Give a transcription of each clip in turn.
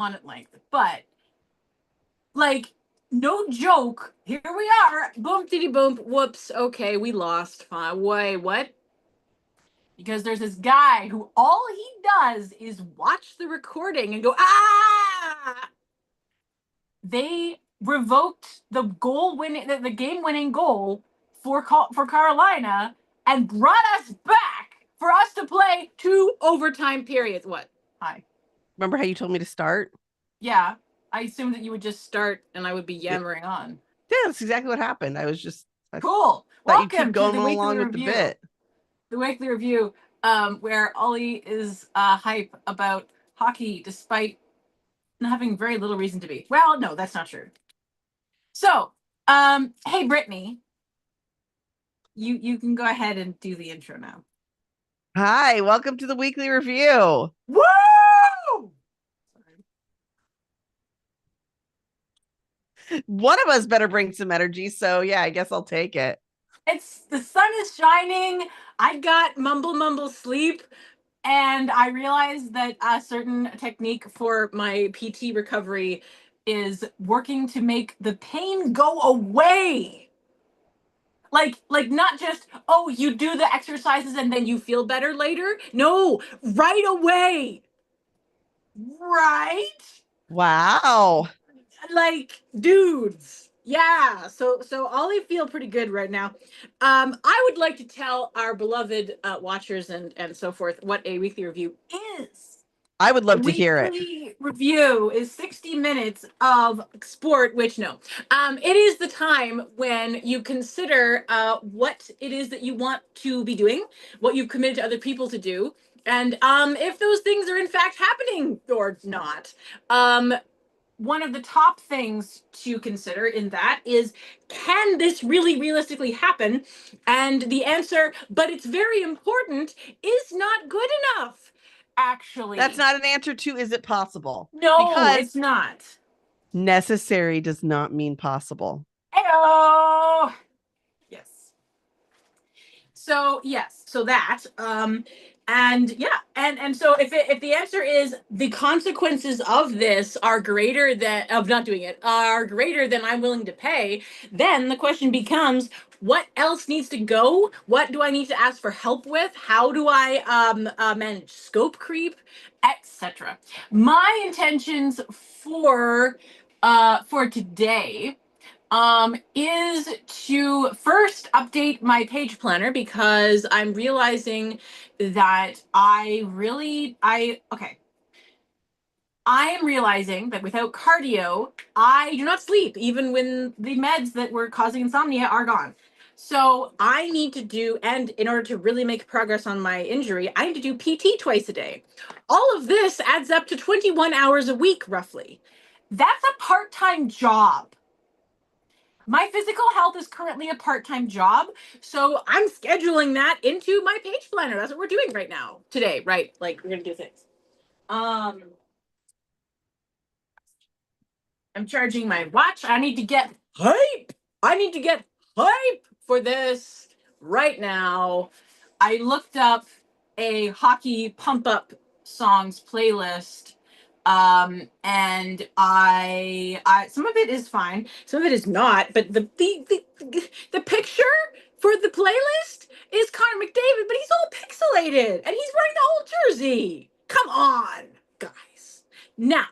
on at length. But like, no joke, here we are, boom diddy boom, whoops, okay, we lost. Wait, what? Because there's this guy who all he does is watch the recording and go, ah! They revoked the the game-winning goal for Carolina and brought us back for us to play 2 overtime periods. What? Hi. Remember how you told me to start? Yeah, I assumed that you would just start and I would be yammering on. Yeah, that's exactly what happened. I Cool. thought you'd Welcome keep going to the along weekly with the review. bit. The weekly review, where Ollie is hype about hockey despite having very little reason to be. Well, no, that's not true. So, hey Brittany, you can go ahead and do the intro now. Hi, welcome to the weekly review. Woo! One of us better bring some energy, so yeah, I guess I'll take it. It's the sun is shining. I got mumble sleep, and I realized that a certain technique for my PT recovery is working to make the pain go away. Like not just, oh, you do the exercises and then you feel better later. No, right away. Right? Wow. Like, dudes. Yeah. So Ollie feel pretty good right now. I would like to tell our beloved watchers and so forth what a weekly review is. I would love to hear it. Weekly review is 60 minutes of sport, which it is the time when you consider what it is that you want to be doing, what you've committed to other people to do, and if those things are in fact happening or not. One of the top things to consider in that is, can this really realistically happen? And the answer, but it's very important, is not good enough. Actually, that's not an answer to is it possible? No, because it's not. Necessary does not mean possible. Heyo! Yes. So yes, so that and yeah, and so if the answer is the consequences of this are greater than of not doing it are greater than I'm willing to pay, then the question becomes, what else needs to go? What do I need to ask for help with? How do I manage scope creep, etc. My intentions for today is to first update my page planner, because I'm realizing that I am realizing that without cardio, I do not sleep, even when the meds that were causing insomnia are gone. So I need to do, and in order to really make progress on my injury, I need to do PT twice a day. All of this adds up to 21 hours a week, roughly. That's a part-time job. My physical health is currently a part-time job, so I'm scheduling that into my page planner. That's what we're doing right now, today, right? Like, we're gonna do things. I'm charging my watch. I need to get hype. For this right now. I looked up a hockey pump-up songs playlist, and I some of it is fine, some of it is not, but the picture for the playlist is Connor McDavid, but he's all pixelated and he's wearing the old jersey. Come on, guys. Now,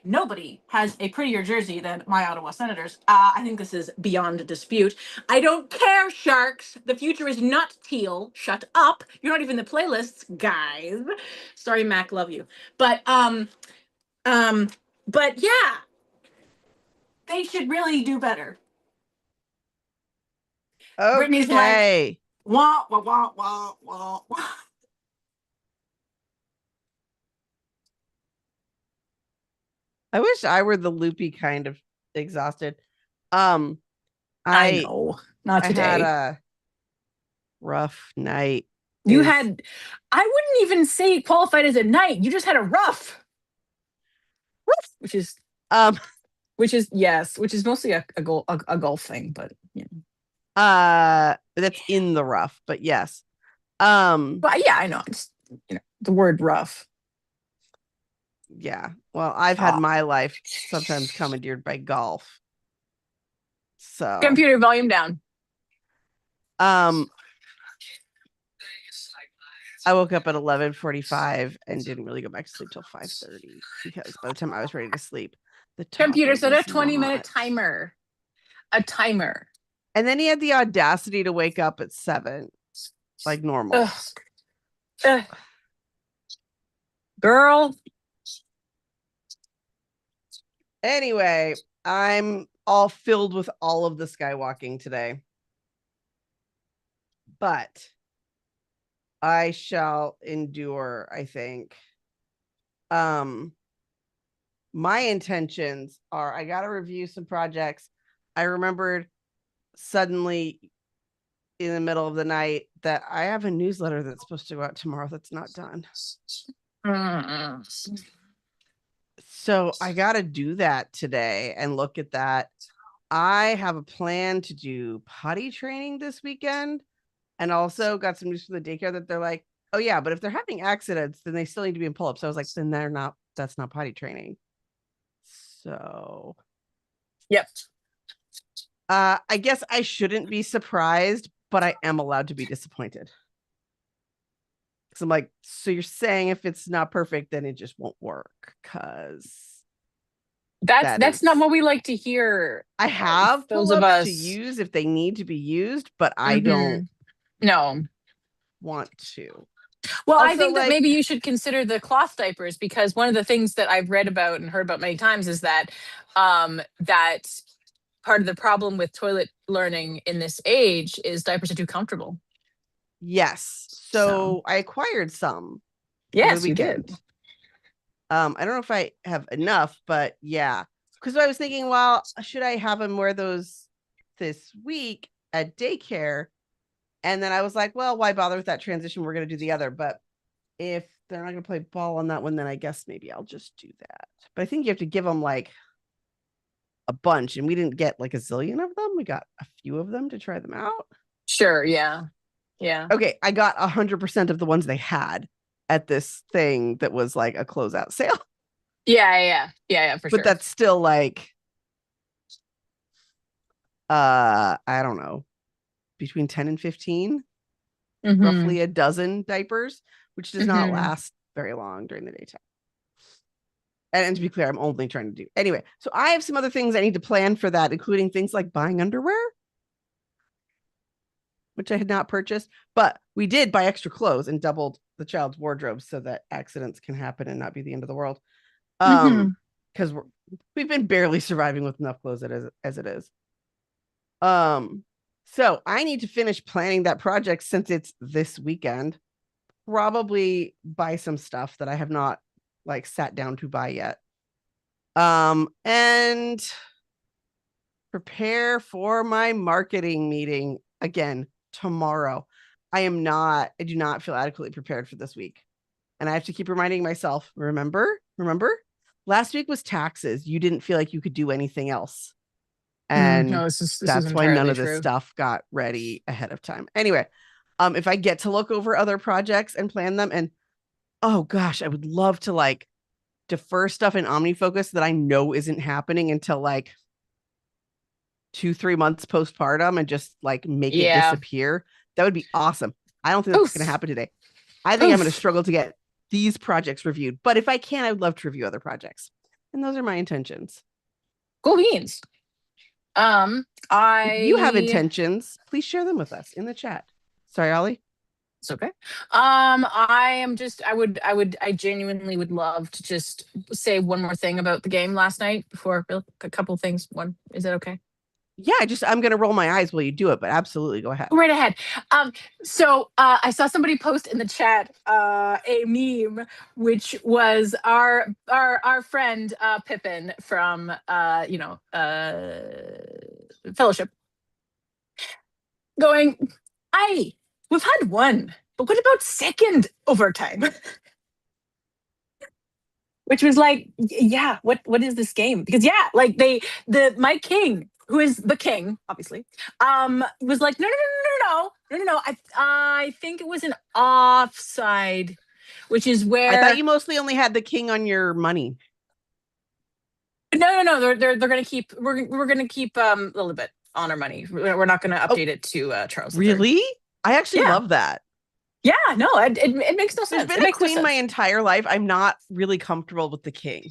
nobody has a prettier jersey than my Ottawa Senators. I think this is beyond dispute. I don't care, Sharks. The future is not teal. Shut up. You're not even the playlists, guys. Sorry, Mac. Love you. But yeah, they should really do better. Okay. Brittany's like, wah, wah, wah, wah, wah, wah. I wish I were the loopy kind of exhausted. I know. Not today. I had a rough night. I wouldn't even say it qualified as a night. You just had a rough. Which is mostly a golf thing, but yeah. That's in the rough, but yes. But yeah, I know. It's the word rough. Yeah. Well, I've had my life sometimes commandeered by golf. So Computer volume down. I woke up at 11:45 and didn't really go back to sleep till 5:30 because by the time I was ready to sleep, the Computer toddler set a was 20-minute not. timer. A timer. And then he had the audacity to wake up at 7, like normal. Ugh. Ugh. Girl. Anyway, I'm all filled with all of the skywalking today. But I shall endure, I think. My intentions are I got to review some projects. I remembered suddenly in the middle of the night that I have a newsletter that's supposed to go out tomorrow that's not done. So I got to do that today and look at that. I have a plan to do potty training this weekend, and also got some news from the daycare that they're like, oh yeah, but if they're having accidents, then they still need to be in pull-ups. So I was like, then that's not potty training. So Yep. I guess I shouldn't be surprised, but I am allowed to be disappointed. Because I'm like, so you're saying if it's not perfect, then it just won't work? Because that's not what we like to hear. I have those of pull-ups us to use if they need to be used, but I don't no want to. Well, Also, I think that like, maybe you should consider the cloth diapers, because one of the things that I've read about and heard about many times is that that part of the problem with toilet learning in this age is diapers are too comfortable. yes. So I acquired some over the Yes, you weekend. did. I don't know if I have enough, but yeah. Because I was thinking, well, should I have them wear those this week at daycare? And then I was like, well, why bother with that transition? We're going to do the other. But if they're not going to play ball on that one, then I guess maybe I'll just do that. But I think you have to give them like a bunch. And we didn't get like a zillion of them. We got a few of them to try them out. Sure. Yeah. Yeah. Okay. I got 100% of the ones they had at this thing that was like a closeout sale. Yeah, for sure. But that's still like, I don't know, between 10 and 15, roughly a dozen diapers, which does not last very long during the daytime. And to be clear, I'm only trying to do anyway. So I have some other things I need to plan for that, including things like buying underwear, which I had not purchased, but we did buy extra clothes and doubled the child's wardrobe so that accidents can happen and not be the end of the world. Because we've been barely surviving with enough clothes as it is. So I need to finish planning that project since it's this weekend. Probably buy some stuff that I have not like sat down to buy yet. And prepare for my marketing meeting again tomorrow. I do not feel adequately prepared for this week. And I have to keep reminding myself, remember, last week was taxes. You didn't feel like you could do anything else. And no, this is that's why none of true. this stuff got ready ahead of time. Anyway, if I get to look over other projects and plan them, and oh gosh, I would love to like defer stuff in OmniFocus that I know isn't happening until like 2-3 months postpartum and just like make it disappear. That would be awesome. I don't think that's going to happen today. I think I'm going to struggle to get these projects reviewed, but if I can, I would love to review other projects. And those are my intentions. Cool beans. If you have intentions, please share them with us in the chat. Sorry, Ollie. It's okay. I genuinely would love to just say one more thing about the game last night before a couple of things. One, is that okay? Yeah, I'm going to roll my eyes while you do it, but absolutely go ahead. Go right ahead. So I saw somebody post in the chat a meme, which was our friend Pippin from Fellowship, going, we've had one, but what about second overtime? Which was like, yeah, what is this game? Because yeah, like my king, who is the king, obviously, was like, no. I think it was an offside which is where I thought you mostly only had the king on your money. No. They're gonna keep. We're gonna keep a little bit on our money. We're not gonna update it to Charles III. Really? I actually Yeah. love that. Yeah, no, it makes no There's sense. been It a makes no queen my sense. entire life. I'm not really comfortable with the king.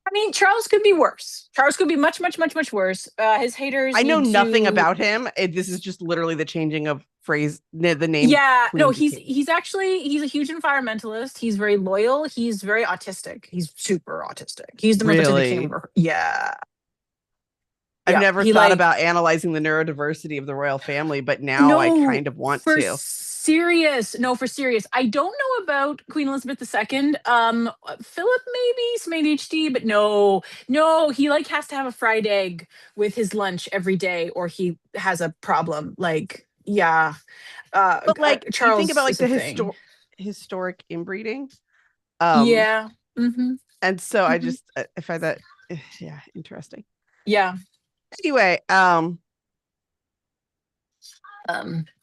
I mean, Charles could be worse. Charles could be much, much, much, much worse. His haters I know need nothing to. about him. This is just literally the changing of phrase, the name. Yeah, no, queen to king. he's a huge environmentalist. He's very loyal. He's very autistic. He's super autistic. He's the most autistic king Really? ever. Yeah. I've Yeah. never He thought like about analyzing the neurodiversity of the royal family, but now I no kind of want for to. serious. No, for serious. I don't know about Queen Elizabeth II. Philip maybe some ADHD, but no, he like has to have a fried egg with his lunch every day, or he has a problem. Like, yeah. But like you think about Charles like is a the thing. historic inbreeding. Yeah. Mm-hmm. And so I Mm-hmm. just I find that yeah, interesting. Yeah. Anyway,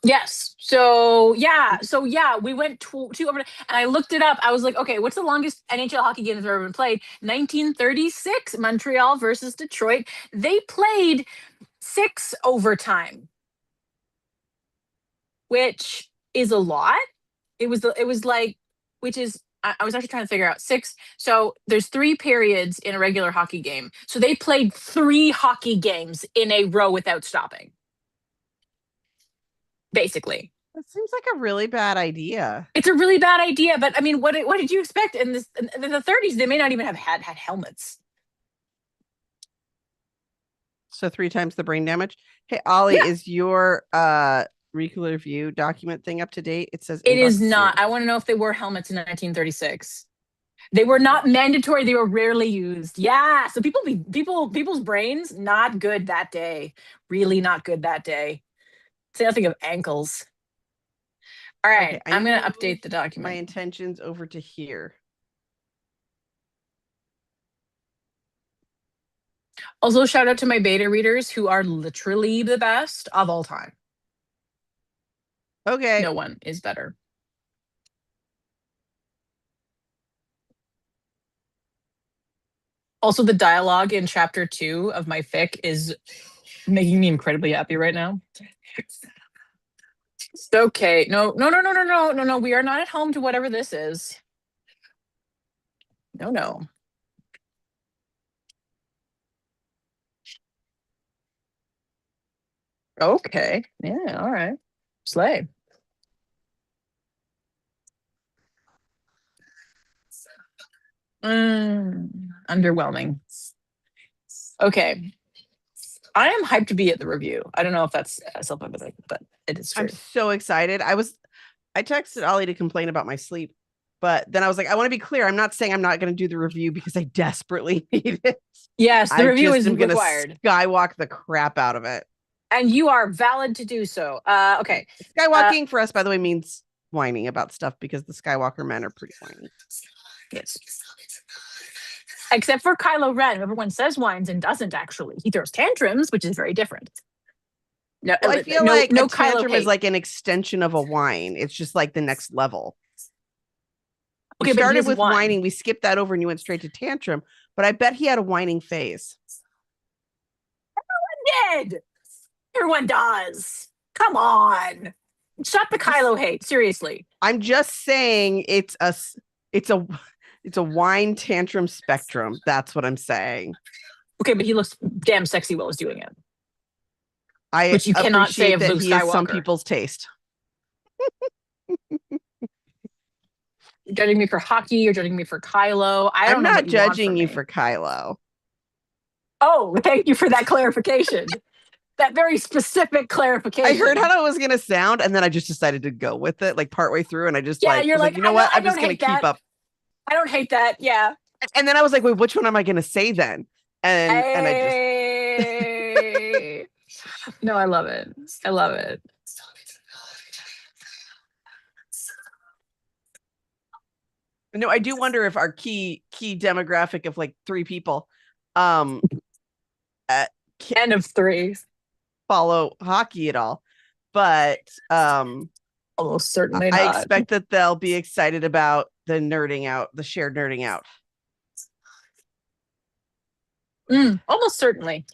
Yes. So yeah, we went to over, and I looked it up. I was like, okay, what's the longest NHL hockey game that's ever been played? 1936, Montreal versus Detroit. They played 6 overtime, which is a lot. It was like, which is I was actually trying to figure out 6. So there's 3 periods in a regular hockey game. So they played 3 hockey games in a row without stopping, basically. that seems like a really bad idea. It's a really bad idea, but I mean, what did you expect in this in the 30s? They may not even have had helmets. So 3 times the brain damage. Hey, Ollie, Yeah, is your Recular View document thing up to date? It says it inbox is not. 0. I want to know if they wore helmets in 1936. They were not mandatory. They were rarely used. Yeah, so people's brains not good that day. Really not good that day. Say nothing of ankles. All Okay, right, I I'm need to gonna move update the my document. intentions over to here. Also, shout out to my beta readers who are literally the best of all time. Okay. No one is better. Also, the dialogue in chapter 2 of my fic is making me incredibly happy right now. Okay. No. We are not at home to whatever this is. No. Okay. Yeah. All right. Slay. Underwhelming. Okay. I am hyped to be at the review. I don't know if that's self-evident, but it is true. I'm so excited. I texted Ollie to complain about my sleep, but then I was like, I want to be clear. I'm not saying I'm not going to do the review because I desperately need it. Yes, the I review just is am going to required. skywalk the crap out of it. And you are valid to do so. Okay. Skywalking for us, by the way, means whining about stuff because the Skywalker men are pretty whiny. Yes. Except for Kylo Ren, everyone says whines and doesn't actually. He throws tantrums, which is very different. No, Well, I feel no, like no a Kylo tantrum is hate. like an extension of a whine. It's just like the next level. We Okay, but he started doesn't with whine. whining. We skipped that over and you went straight to tantrum. But I bet he had a whining phase. Everyone did. Everyone does. Come on. Shut the Kylo hate. Seriously. I'm just saying it's a whine tantrum spectrum. That's what I'm saying. Okay, but he looks damn sexy while he's doing it. I Which you cannot say appreciate of that Luke he is some Skywalker. people's taste. You're judging me for hockey. You're judging me for Kylo. I don't I'm know not what you want judging from you me. for Kylo. Oh, thank you for that clarification. That very specific clarification. I heard how that was gonna sound, and then I just decided to go with it, like partway through, and I just you're was like, you know what? I'm just gonna keep up. I don't hate that. Yeah. And then I was like, wait, which one am I gonna say then? And I just No, I love it. I love it. no, I do wonder if our key demographic of like 3 people um N of 3. follow hockey at all. But Almost certainly I not. expect that they'll be excited about the nerding out, the shared nerding out. Almost certainly.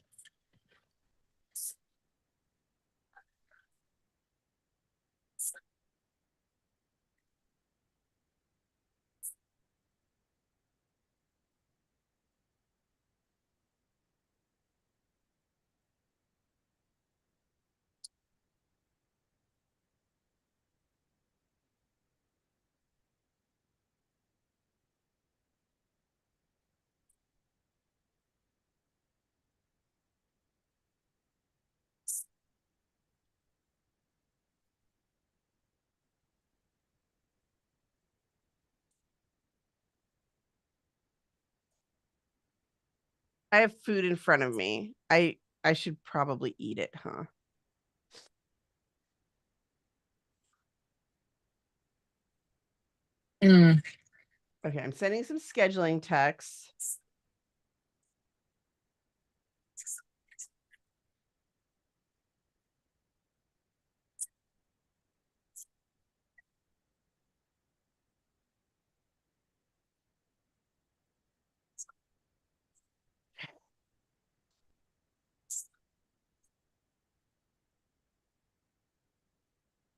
I have food in front of me. I should probably eat it, huh? Mm. Okay, I'm sending some scheduling texts.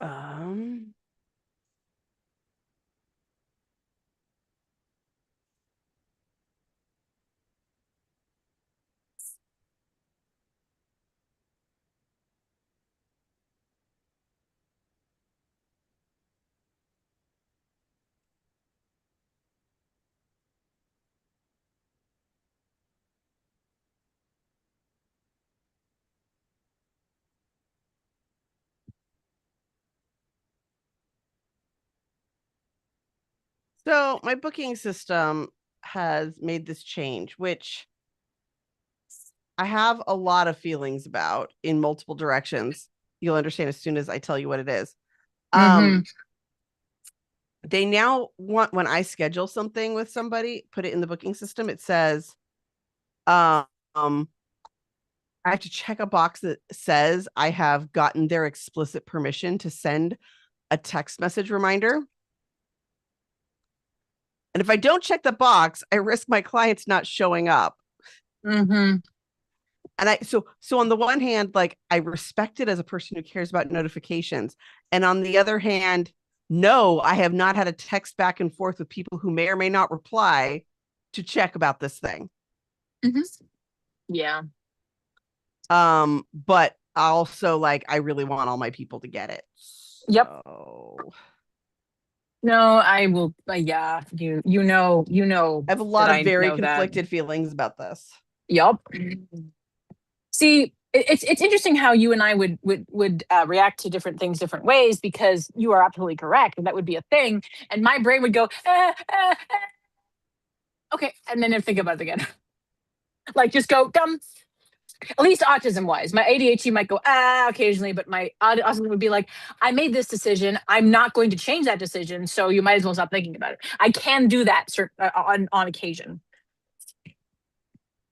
Um, so my booking system has made this change, which I have a lot of feelings about in multiple directions. You'll understand as soon as I tell you what it is. Mm-hmm. They now want, when I schedule something with somebody, put it in the booking system, it says, um, I have to check a box that says I have gotten their explicit permission to send a text message reminder. And if I don't check the box, I risk my clients not showing up. Mm-hmm. And so on the one hand, like, I respect it as a person who cares about notifications. And on the other hand, no, I have not had a text back and forth with people who may or may not reply to check about this thing. Mm-hmm. Yeah. But also, like, I really want all my people to get it. Yep. So No, I will. Yeah, you know I have a that lot of I very know that. conflicted feelings about this. Yup. See, it's interesting how you and I would react to different things different ways because you are absolutely correct, and that would be a thing, and my brain would go, okay, and then think about it again, like just go dumb. At least autism wise, my ADHD might go occasionally, but my autism would be like, I made this decision. I'm not going to change that decision, so you might as well stop thinking about it. I can do that on occasion.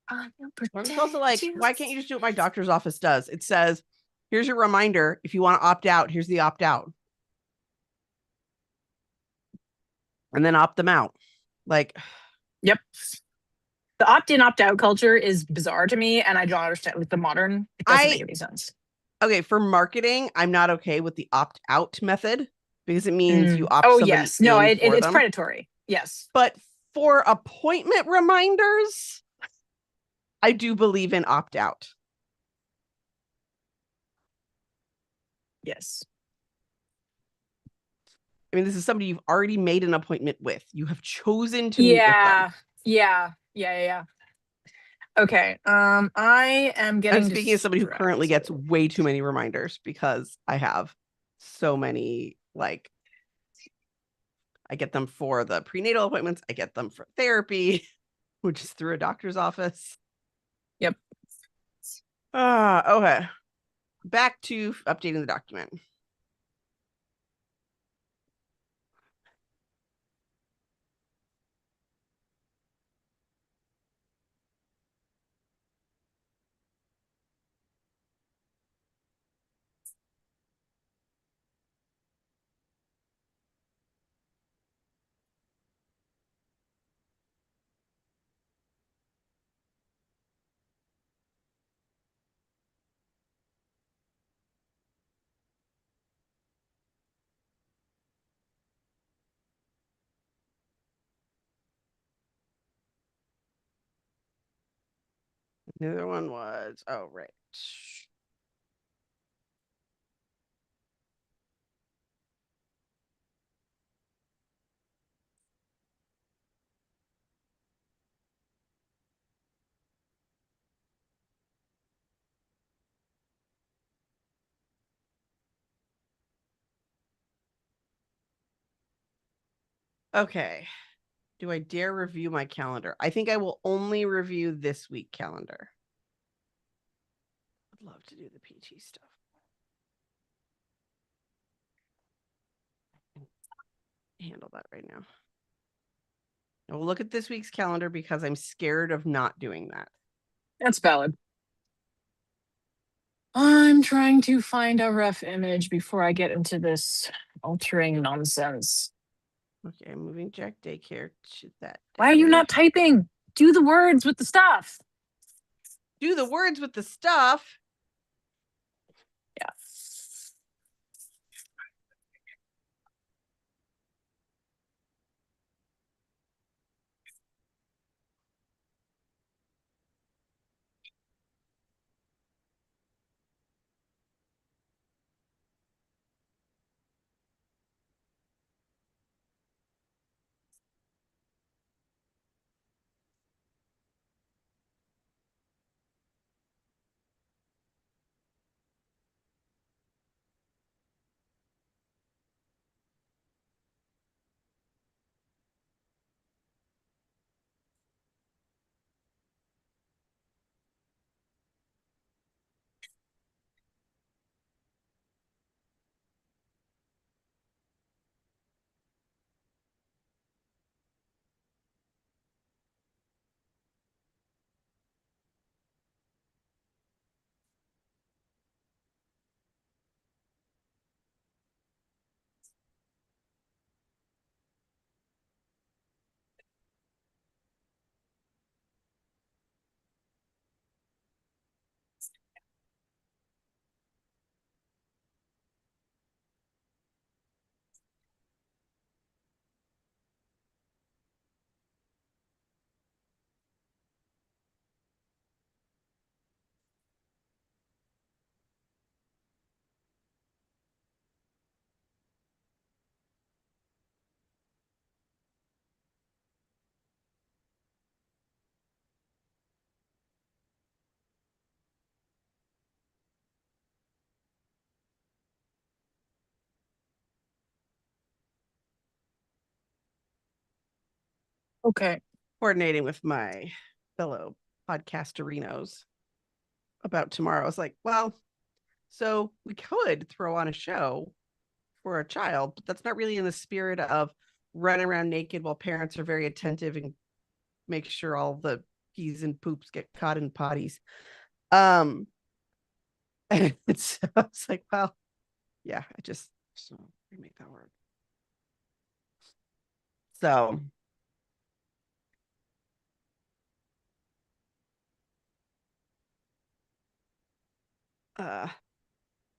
I'm It's also like, why can't you just do what my doctor's office does? It says, here's your reminder. If you want to opt out, here's the opt out. And then opt them out. Like, Yep. The opt-in, opt-out culture is bizarre to me, and I don't understand with the modern. It doesn't make any sense. Okay, for marketing, I'm not okay with the opt out method because it means you opt Oh somebody yes, no, in for it's them. predatory. Yes, but for appointment reminders, I do believe in opt out. Yes. I mean, this is somebody you've already made an appointment with. You have chosen to meet with them. Yeah. Okay. I am getting. I'm speaking as somebody who currently gets way too many reminders because I have so many, like, I get them for the prenatal appointments. I get them for therapy, which is through a doctor's office. Yep. Okay. Back to updating the document. The other one was, oh, right. Okay. Do I dare review my calendar? I think I will only review this week calendar. I'd love to do the PT stuff. Handle that right now. I will look at this week's calendar because I'm scared of not doing that. That's valid. I'm trying to find a ref image before I get into this altering nonsense. Okay, I'm moving Jack daycare to that day. Why are you not typing? Do the words with the stuff. Do the words with the stuff. Yeah. Okay. Coordinating with my fellow podcasterinos about tomorrow. I was like, well, so we could throw on a show for a child, but that's not really in the spirit of running around naked while parents are very attentive and make sure all the peas and poops get caught in potties. And so I was like, well, yeah, I just make that work. So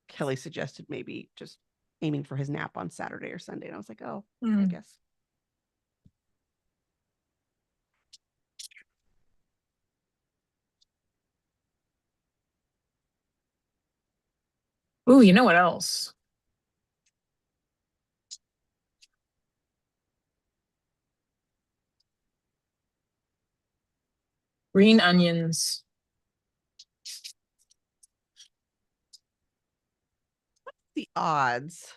Kelly suggested maybe just aiming for his nap on Saturday or Sunday. And I was like, oh, I guess. Ooh, you know what else? Green onions. The odds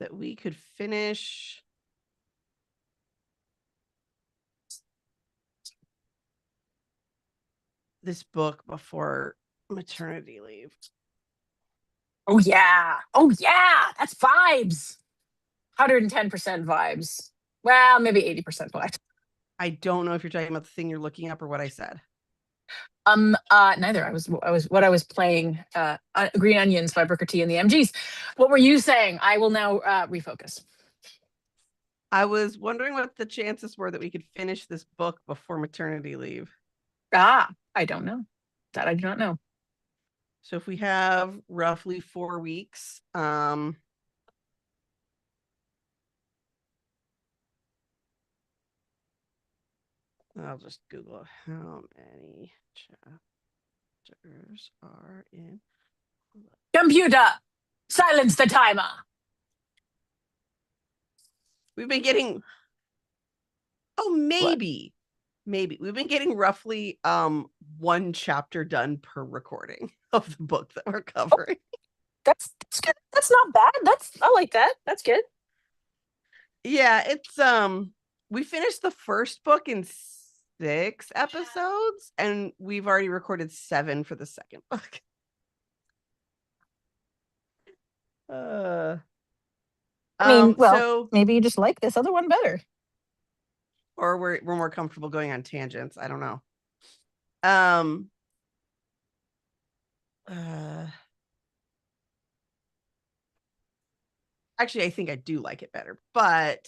that we could finish this book before maternity leave? Oh, yeah. Oh, yeah. That's vibes. 110% vibes. Well, maybe 80% vibes. I don't know if you're talking about the thing you're looking up or what I said. Neither. I was playing Green Onions by Booker T and the MGs. What were you saying? I will now refocus. I was wondering what the chances were that we could finish this book before maternity leave. I don't know. That I do not know. So if we have roughly 4 weeks, I'll just Google how many chapters are in. Computer, silence the timer. We've been getting. Oh, maybe we've been getting roughly one chapter done per recording of the book that we're covering. That's good. That's not bad. I like that. That's good. Yeah, it's we finished the first book in 6 episodes, and we've already recorded 7 for the second book. I mean, well, so maybe you just like this other one better. or we're more comfortable going on tangents. I don't know. Actually, I think I do like it better, but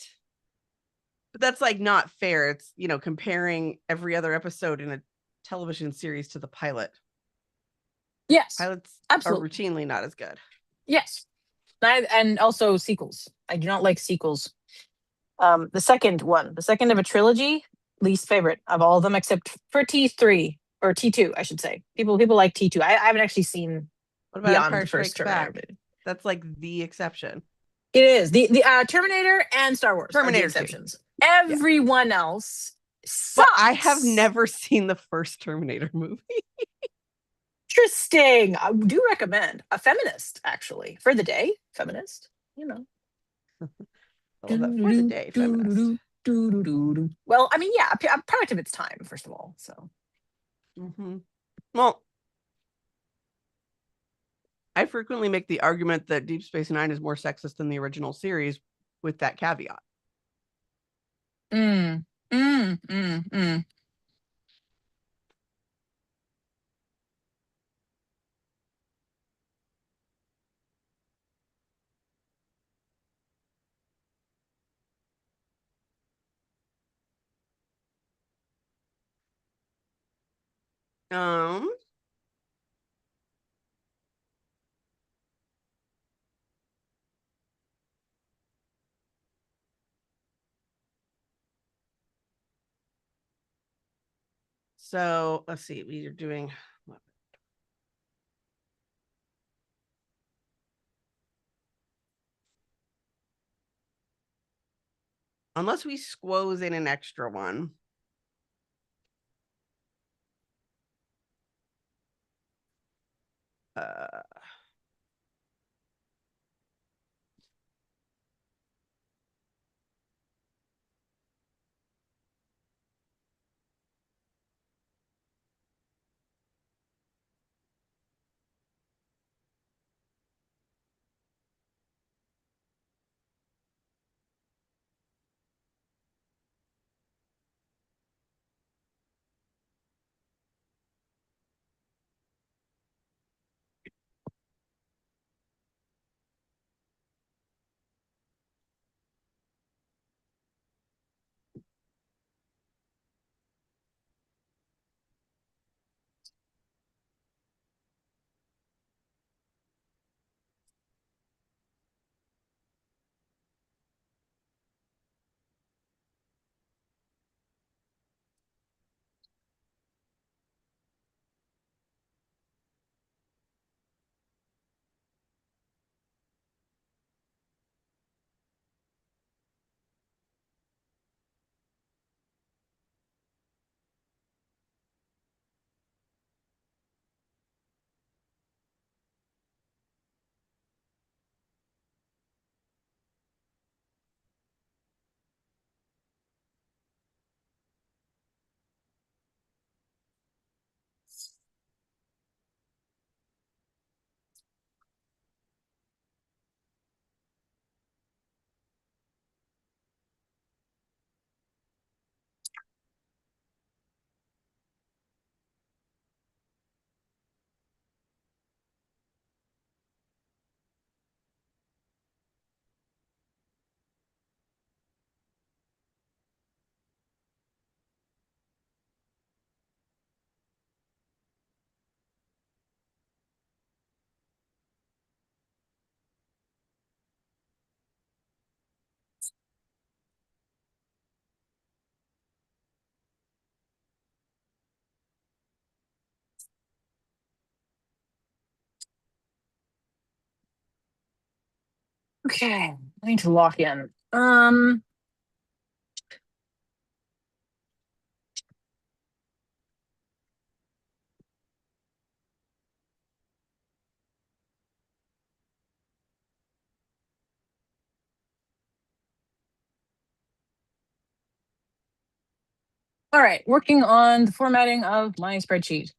that's like not fair. It's, comparing every other episode in a television series to the pilot. Yes, Pilots absolutely. are routinely not as good. Yes, and also sequels. I do not like sequels. The second of a trilogy, least favorite of all of them, except for T3 or T2, I should say. People like T2. I haven't actually seen What about beyond Empire the first Strikes Terminator. Back? That's like the exception. It is the Terminator and Star Wars are the exceptions. Everyone else sucks. But I have never seen the first Terminator movie. Interesting. I do recommend. A feminist, actually, for the day. Feminist, For the day, feminist. Well, I mean, yeah, a product of its time, first of all. So, well, I frequently make the argument that Deep Space Nine is more sexist than the original series, with that caveat. So let's see, we are doing. Unless we squoze in an extra one. Okay, I need to lock in. All right, working on the formatting of my spreadsheet.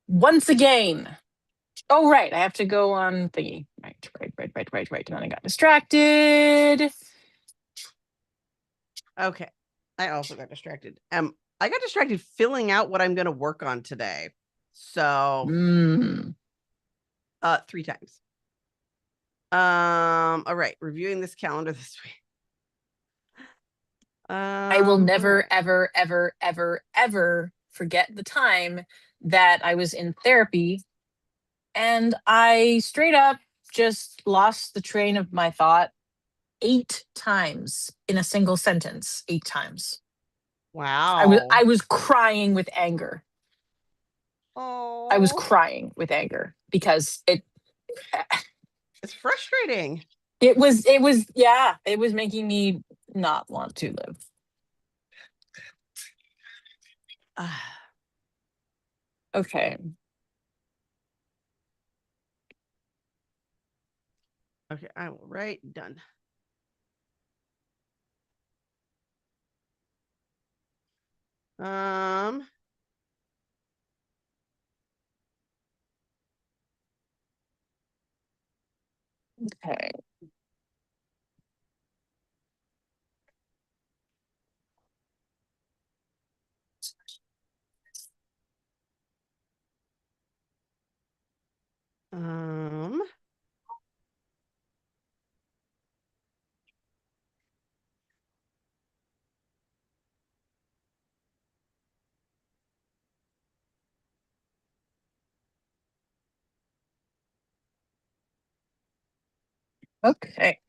Once again. Oh, right, I have to go on thingy. Right. And then I got distracted. Okay. I also got distracted. I got distracted filling out what I'm going to work on today. So, 3 times. All right, reviewing this calendar this week. I will never, right. ever forget the time that I was in therapy and I straight up just lost the train of my thought 8 times in a single sentence. 8 times. Wow. I was crying with anger. Oh. I was crying with anger because it's frustrating. It was yeah, it was making me not want to live. Okay. Okay, I will write done. Okay. Okay.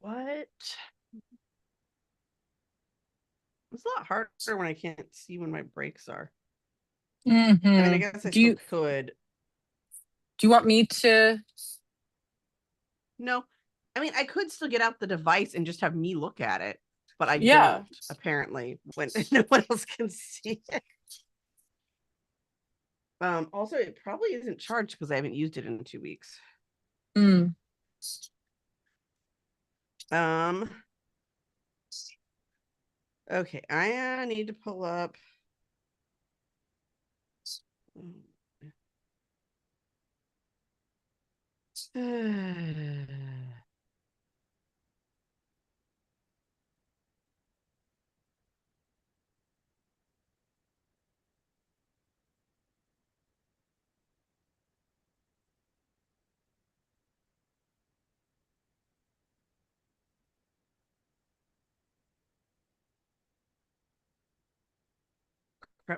What? It's a lot harder when I can't see when my breaks are. I mean, I guess I still could. Do you want me to? No. I mean, I could still get out the device and just have me look at it, but I Yeah. don't, apparently, when no one else can see it. Also, it probably isn't charged because I haven't used it in 2 weeks. Okay, I need to pull up.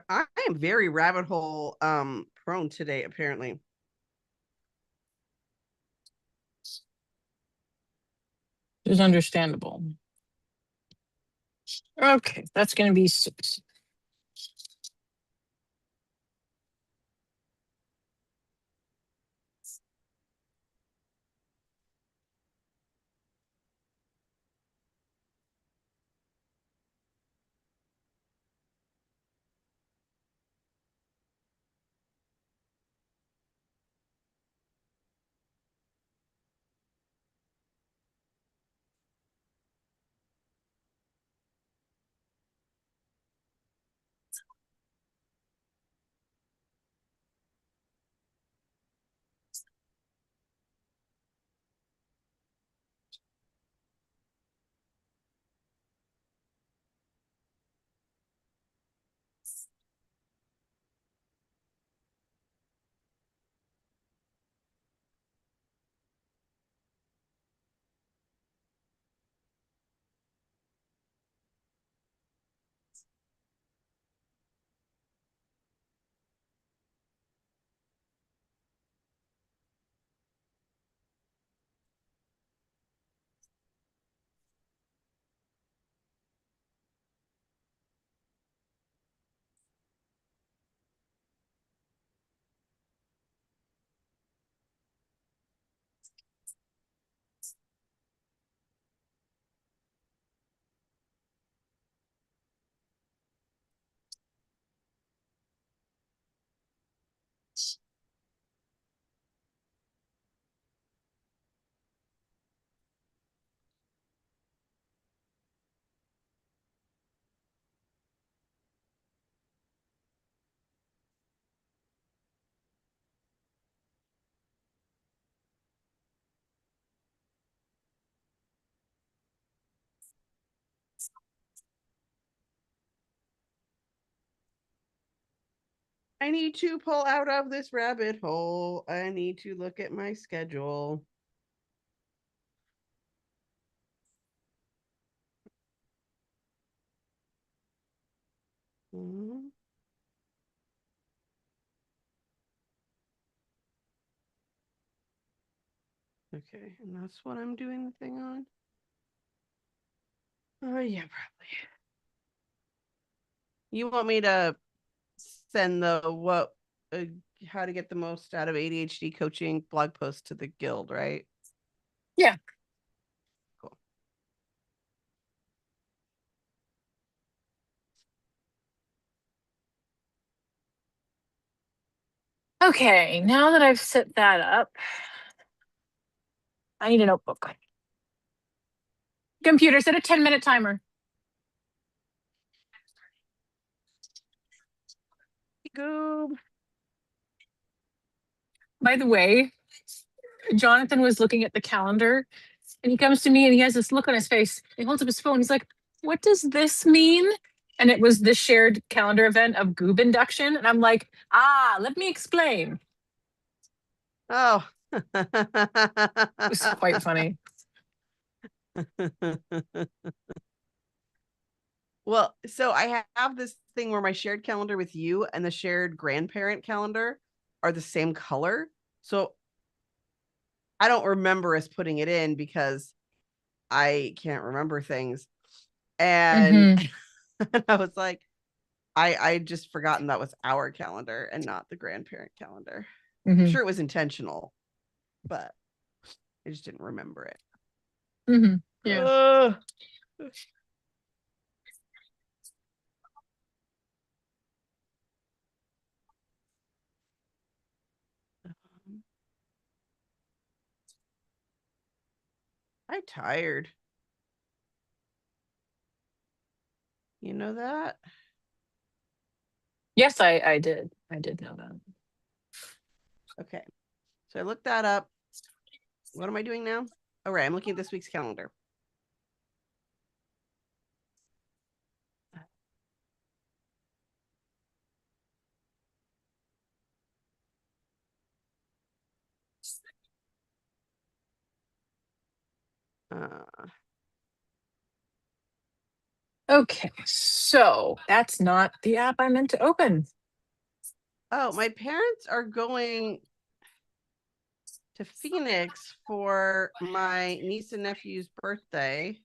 I am very rabbit hole prone today, apparently. It's understandable. Okay, that's going to be 6. I need to pull out of this rabbit hole. I need to look at my schedule. Mhm. Okay, and that's what I'm doing the thing on. Oh, yeah, probably. You want me to send the how to get the most out of ADHD coaching blog post to the guild, right? Yeah. Cool. Okay, now that I've set that up, I need a notebook. Computer, set a 10-minute timer. Goob. By the way, Jonathan was looking at the calendar and he comes to me and he has this look on his face. He holds up his phone. He's like, "What does this mean?" And it was the shared calendar event of Goob induction. And I'm like, let me explain. Oh. It was quite funny. Well, so I have this thing where my shared calendar with you and the shared grandparent calendar are the same color. So I don't remember us putting it in because I can't remember things. And I was like, I just forgotten that was our calendar and not the grandparent calendar. I'm sure it was intentional, but I just didn't remember it. Yeah. I'm tired. You know that? Yes, I did. I did know that. Okay. So I looked that up. What am I doing now? All right, I'm looking at this week's calendar. Okay, so that's not the app I meant to open. Oh, my parents are going to Phoenix for my niece and nephew's birthday,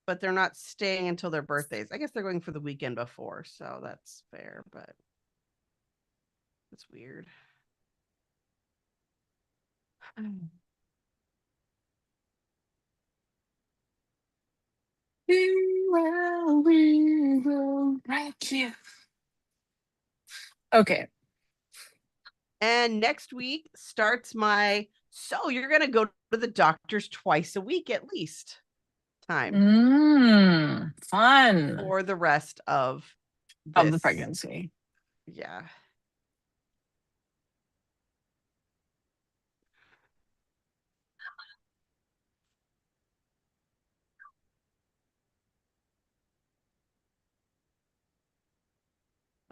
but they're not staying until their birthdays. I guess they're going for the weekend before, so that's fair, but it's weird. We will rock you. Okay. And next week starts my so you're gonna go to the doctors twice a week at least time. Fun. For the rest of the pregnancy. Yeah.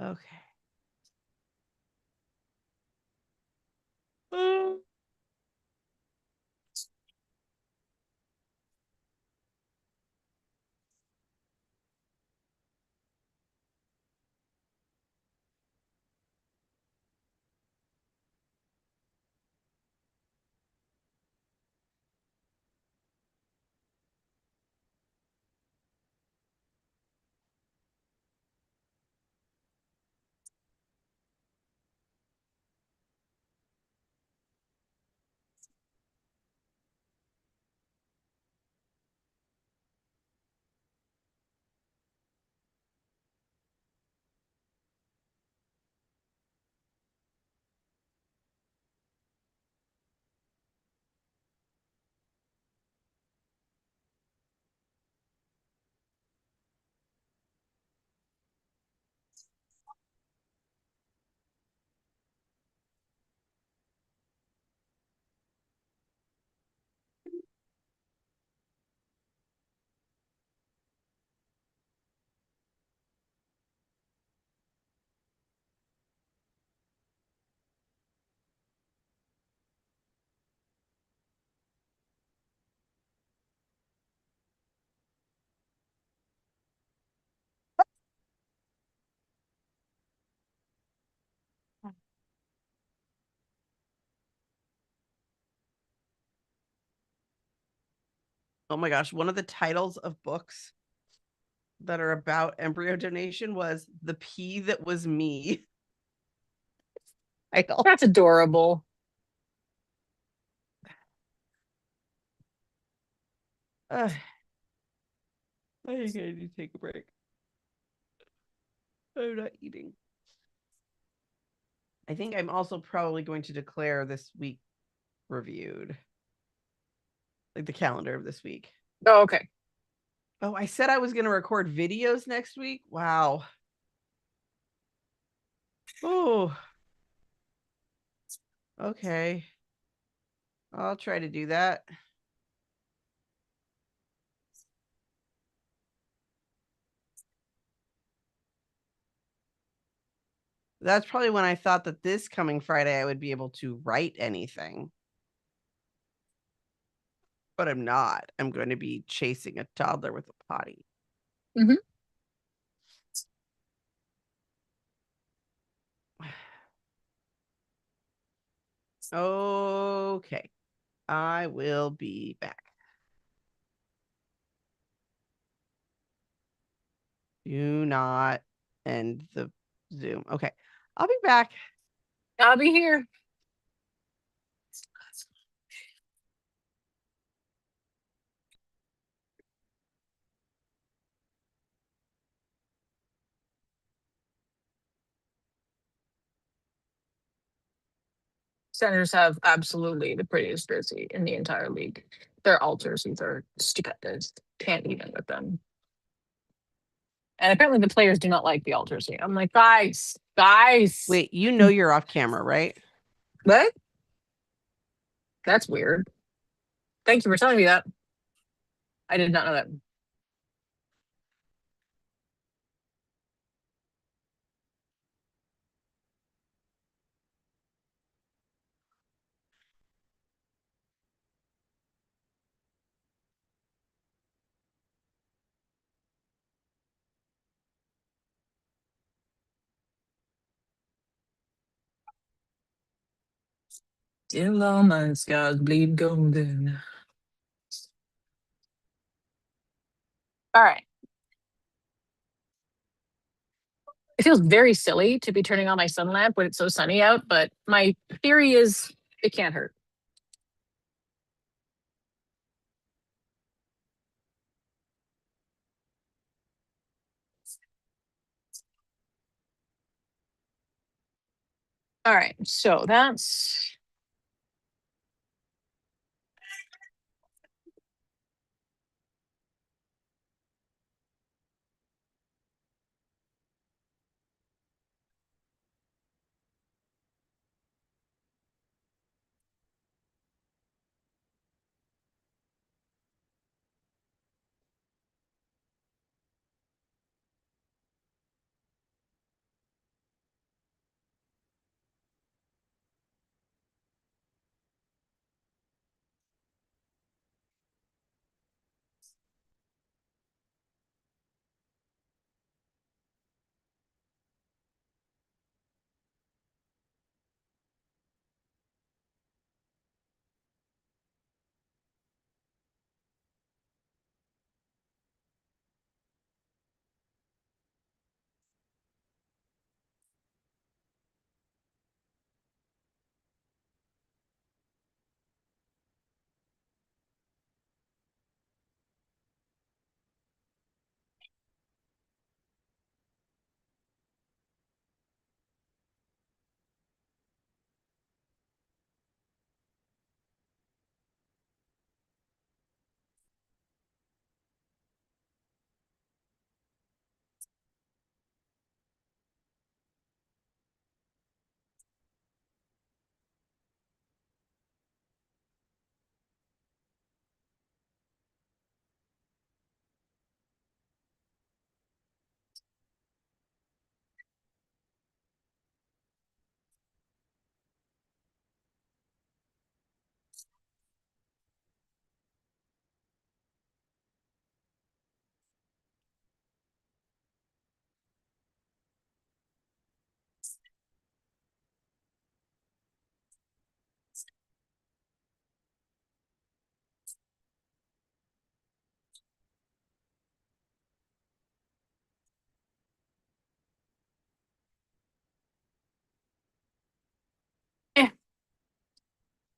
Okay. Oh my gosh, one of the titles of books that are about embryo donation was The Pea That Was Me. Title. That's adorable. I think I need to take a break. I'm not eating. I think I'm also probably going to declare this week reviewed. Like the calendar of this week. Oh, okay. Oh, I said I was going to record videos next week. Wow. Oh. Okay. I'll try to do that. That's probably when I thought that this coming Friday I would be able to write anything. But I'm not. I'm going to be chasing a toddler with a potty. Mm-hmm. Okay. I will be back. Do not end the Zoom. Okay. I'll be back. I'll be here. Senators have absolutely the prettiest jersey in the entire league. Their all jerseys are stupendous. Can't even with them. And apparently the players do not like the all jersey. I'm like, guys. Wait, you know you're off camera, right? What? That's weird. Thank you for telling me that. I did not know that. Till all my scars bleed golden. All right. It feels very silly to be turning on my sun lamp when it's so sunny out, but my theory is it can't hurt. All right, so that's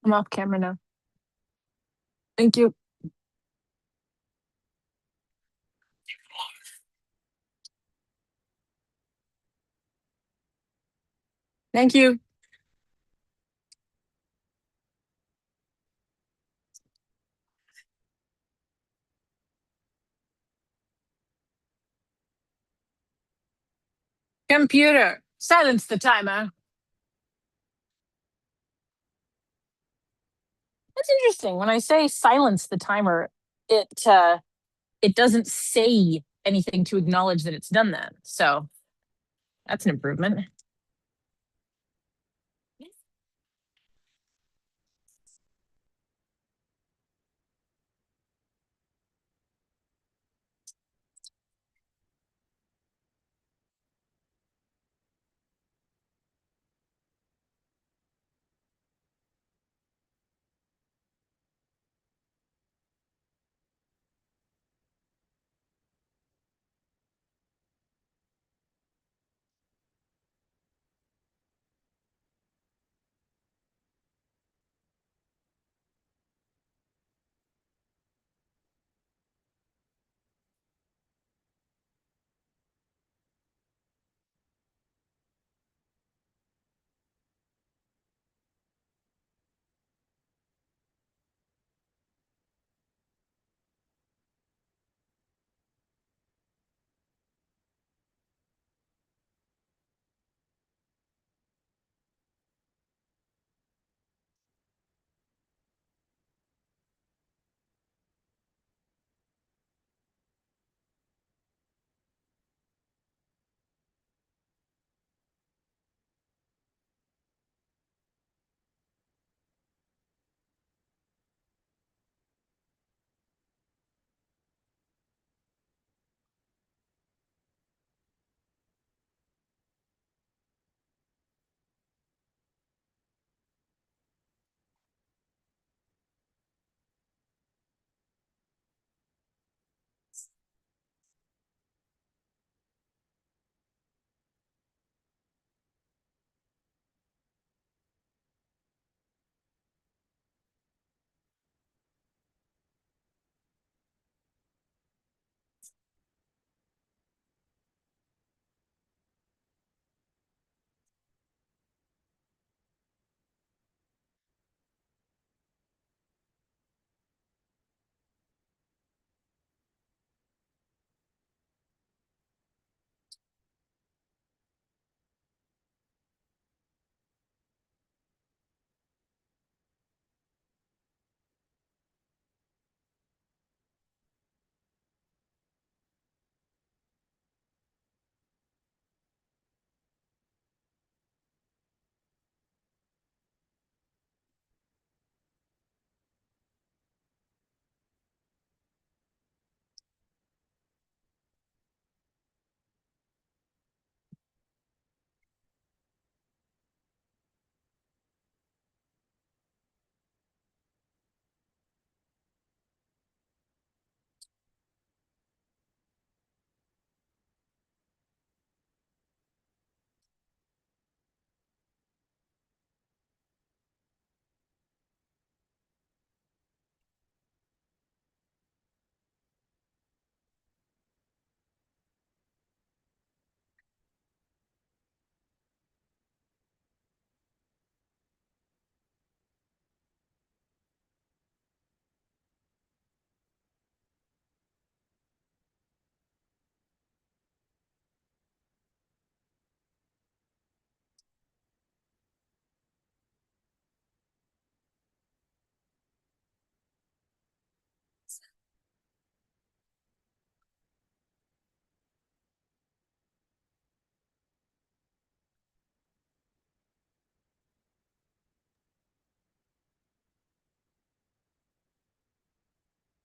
I'm off camera now. Thank you. Thank you. Computer, silence the timer. That's interesting. When I say silence the timer, it doesn't say anything to acknowledge that it's done that. So that's an improvement.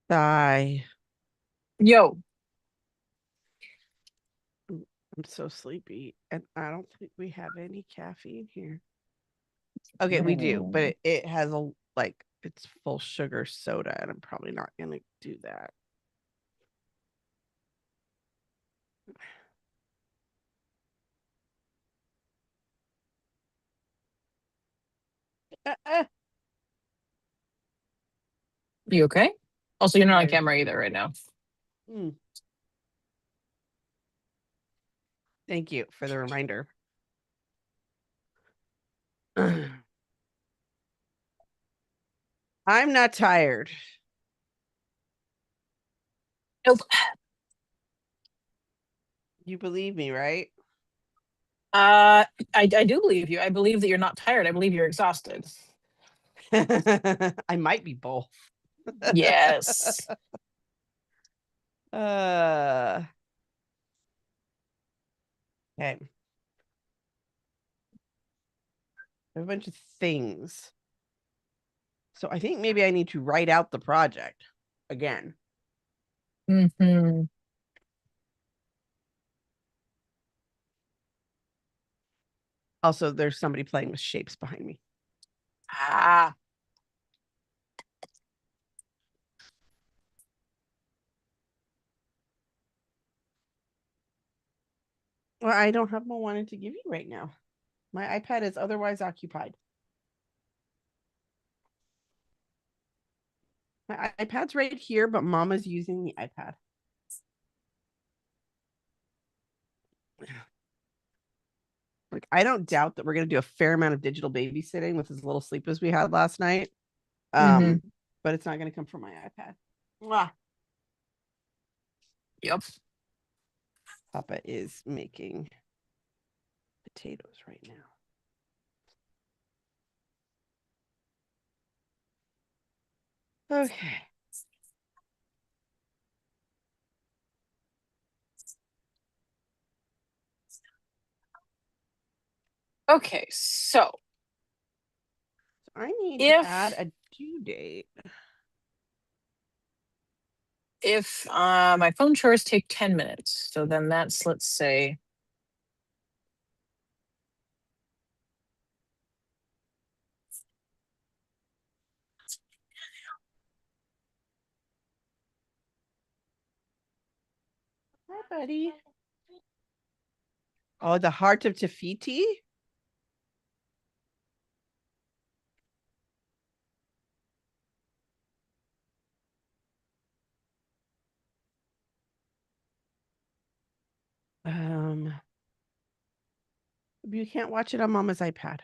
Die. Yo, I'm so sleepy, and I don't think we have any caffeine here. Okay, we do, but it has a like it's full sugar soda, and I'm probably not gonna do that. You okay? Also, you're not on camera either right now. Thank you for the reminder. I'm not tired. Nope. You believe me, right? I do believe you. I believe that you're not tired. I believe you're exhausted. I might be both. Yes. Okay. I have a bunch of things. So I think maybe I need to write out the project again. Mm-hmm. Also, there's somebody playing with shapes behind me. Ah. Well, I don't have one wanted to give you right now. My iPad is otherwise occupied. My iPad's right here, but Mama's using the iPad. Like, I don't doubt that we're going to do a fair amount of digital babysitting with as little sleep as we had last night. But it's not going to come from my iPad. Mwah. Yep. Papa is making potatoes right now. Okay. Okay, so I need to add a due date. If my phone chores take 10 minutes, so then that's, let's say, Hi, buddy. Oh, the Heart of Tafiti? You can't watch it on Mama's iPad.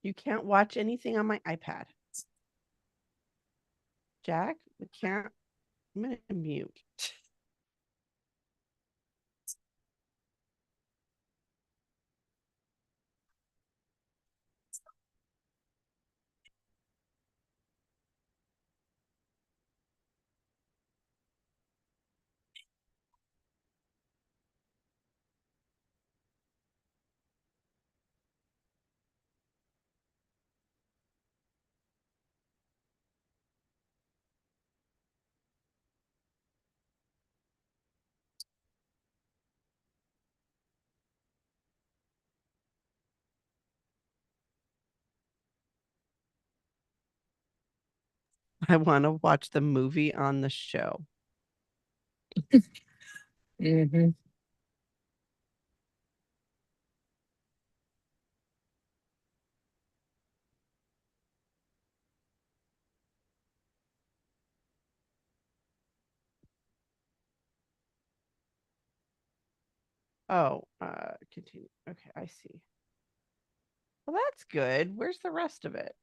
You can't watch anything on my iPad. Jack, we can't. I'm going to mute. I want to watch the movie on the show. mm-hmm. Oh, continue. Okay, I see. Well, that's good. Where's the rest of it?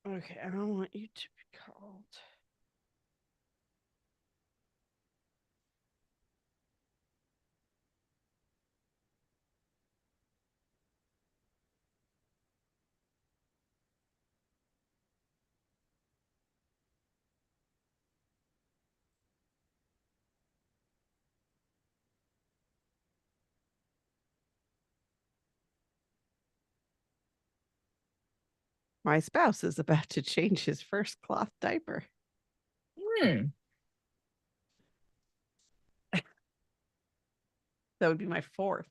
Okay, I don't want you to be called. My spouse is about to change his first cloth diaper. That would be my fourth.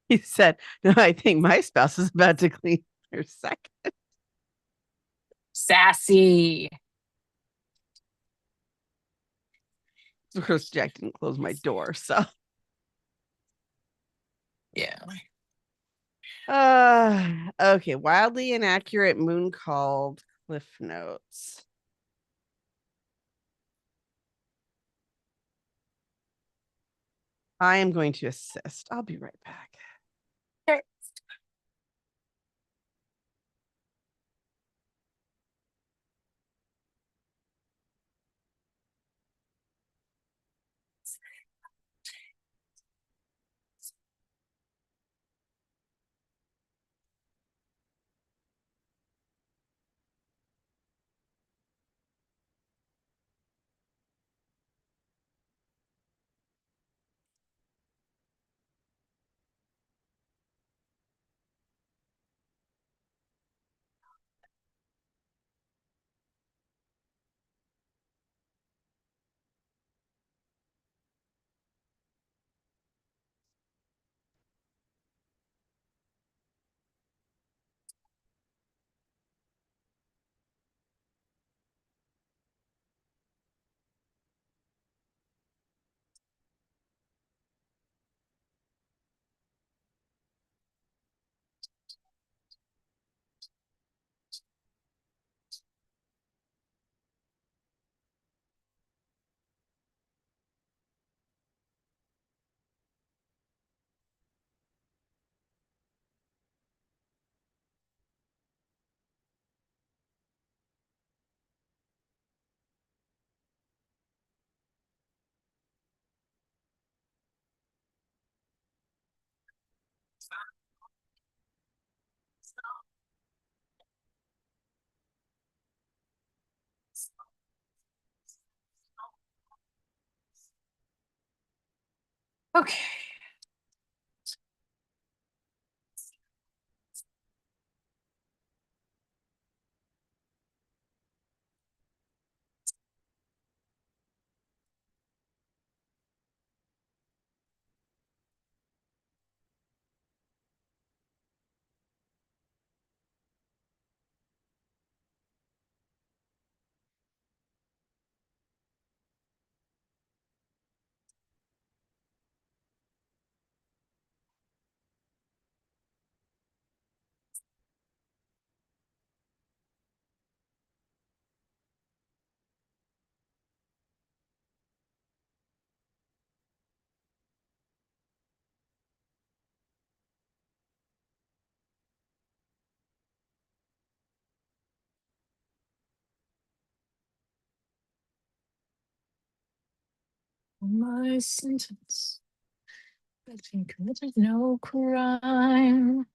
He said, "No, I think my spouse is about to clean her second." Sassy. Of course, Jack didn't close my door, so. Yeah. Okay. Wildly inaccurate moon called Cliff Notes. I am going to assist. I'll be right back. Okay. Okay. My sentence. He committed no crime.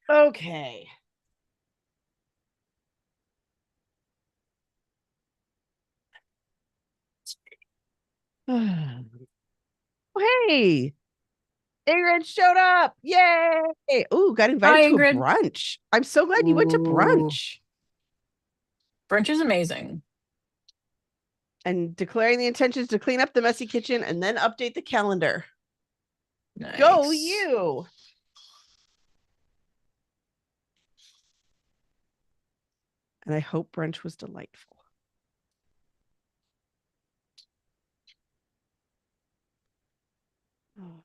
Okay. Oh, hey, Ingrid showed up. Yay. Ooh, got invited Hi, to a Ingrid. brunch. I'm so glad you went to Ooh. brunch. Brunch is amazing. And declaring the intentions to clean up the messy kitchen and then update the calendar. Nice. Go you. And I hope brunch was delightful. Oh.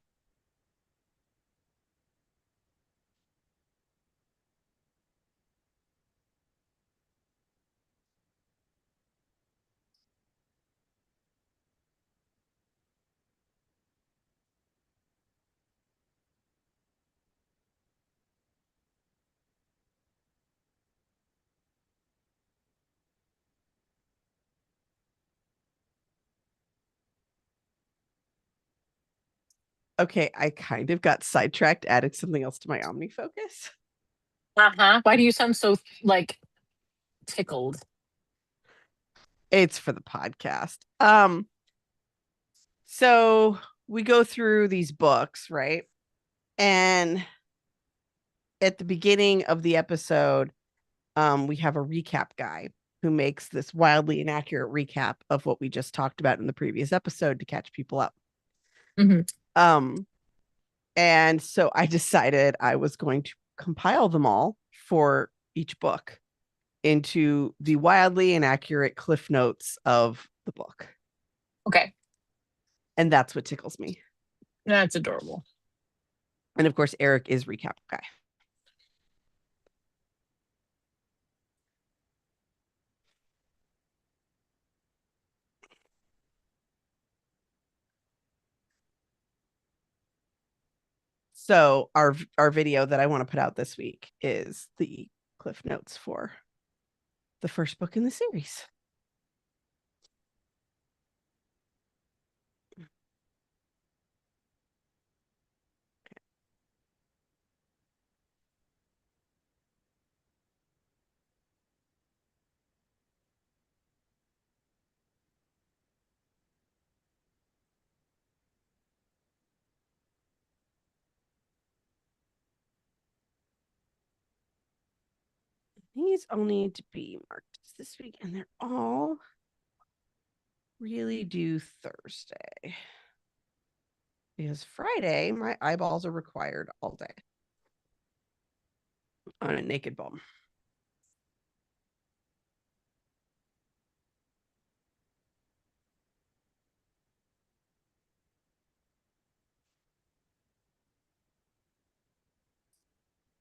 Okay, I kind of got sidetracked adding something else to my OmniFocus. Uh-huh. Why do you sound so like tickled? It's for the podcast. So we go through these books, right? And at the beginning of the episode, we have a recap guy who makes this wildly inaccurate recap of what we just talked about in the previous episode to catch people up. Mm-hmm. And so I decided I was going to compile them all for each book into the wildly inaccurate cliff notes of the book. Okay. And that's what tickles me. That's adorable. And of course, Eric is recap guy. So our video that I want to put out this week is the cliff notes for the first book in the series. These all need to be marked this week, and they're all really due Thursday. Because Friday, my eyeballs are required all day on a naked bum.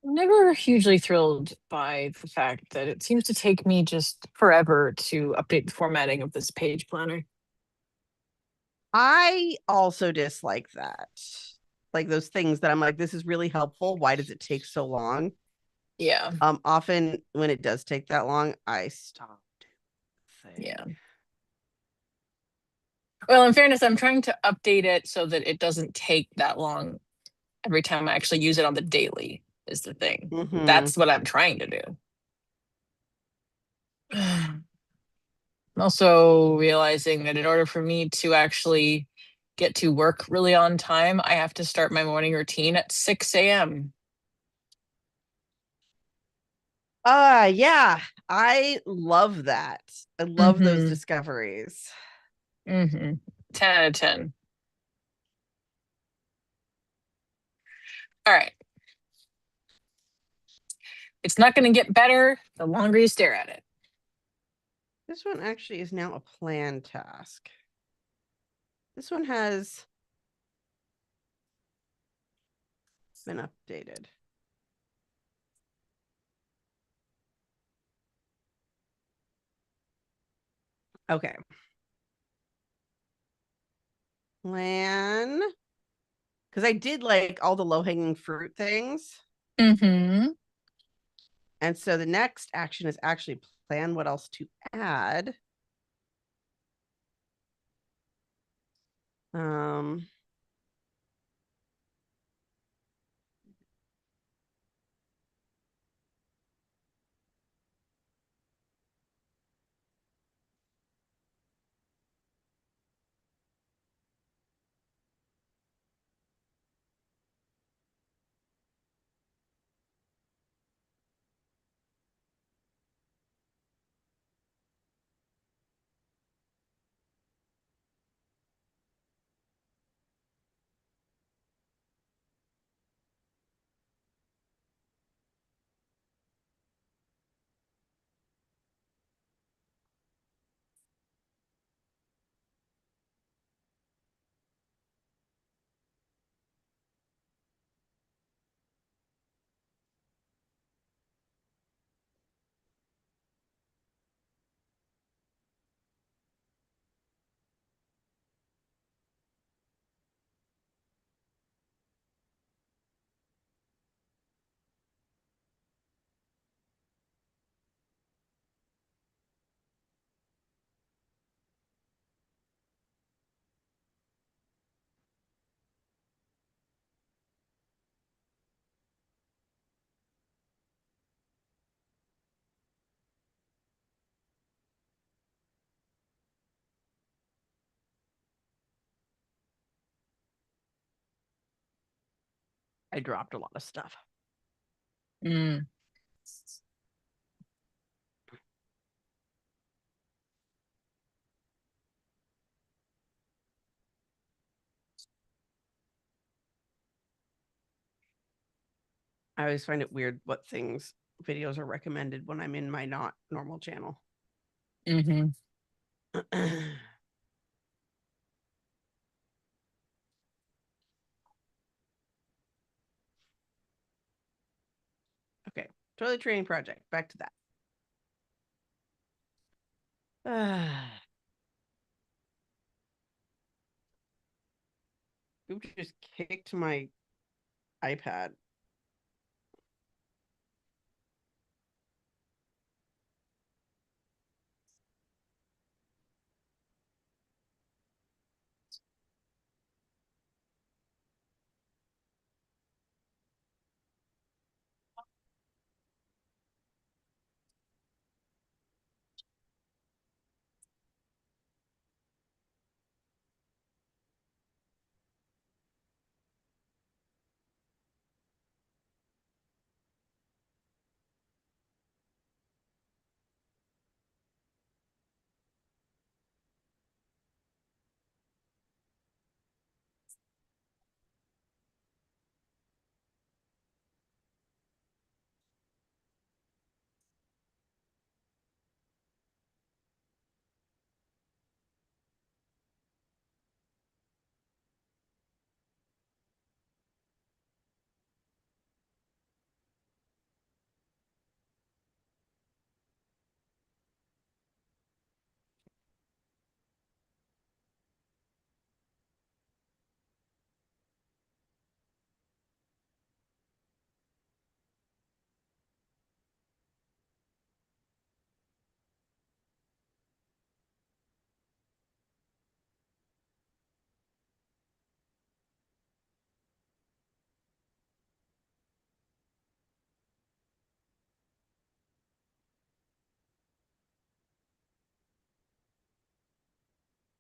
I'm never hugely thrilled by the fact that it seems to take me just forever to update the formatting of this page planner. I also dislike that. Like those things that I'm like, this is really helpful. Why does it take so long? Yeah. Often when it does take that long, I stop. Yeah. Well, in fairness, I'm trying to update it so that it doesn't take that long every time I actually use it on the daily, is the thing. Mm-hmm. That's what I'm trying to do. I'm also realizing that in order for me to actually get to work really on time, I have to start my morning routine at 6 a.m. Yeah, I love that. I love those discoveries. 10 out of 10. All right. It's not going to get better the longer you stare at it. This one actually is now a plan task. This one has been updated. Okay. Plan. Because I did like all the low-hanging fruit things. Mm-hmm. And so the next action is actually plan what else to add. I dropped a lot of stuff. Mm. I always find it weird what videos are recommended when I'm in my not normal channel. Mm-hmm. Okay, toilet training project. Back to that. Who just kicked my iPad?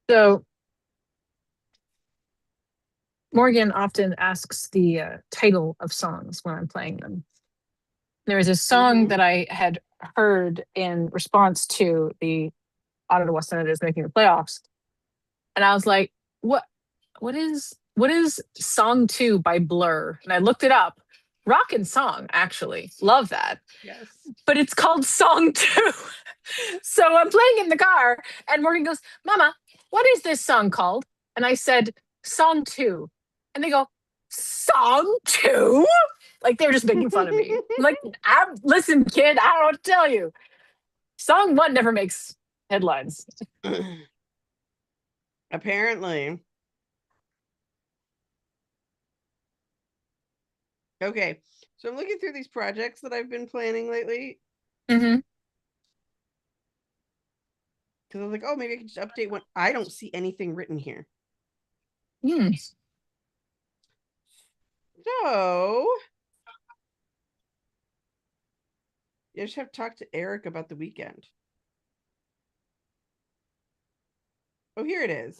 So Morgan often asks the title of songs when I'm playing them. There was a song that I had heard in response to the Ottawa Senators making the playoffs, and I was like, what is song 2 by Blur?" And I looked it up. Rockin' song, actually. Love that. Yes. But it's called Song 2. So I'm playing in the car, and Morgan goes, "Mama, what is this song called?" And I said, "Song 2." And they go, "Song 2?" Like they were just making fun of me. I'm like, listen, kid, I don't know what to tell you. Song 1 never makes headlines. Apparently. Okay, so I'm looking through these projects that I've been planning lately. Mm-hmm. Because I was like, oh, maybe I can just update one. I don't see anything written here. Mm. So you just have to talk to Eric about the weekend. Oh, here it is.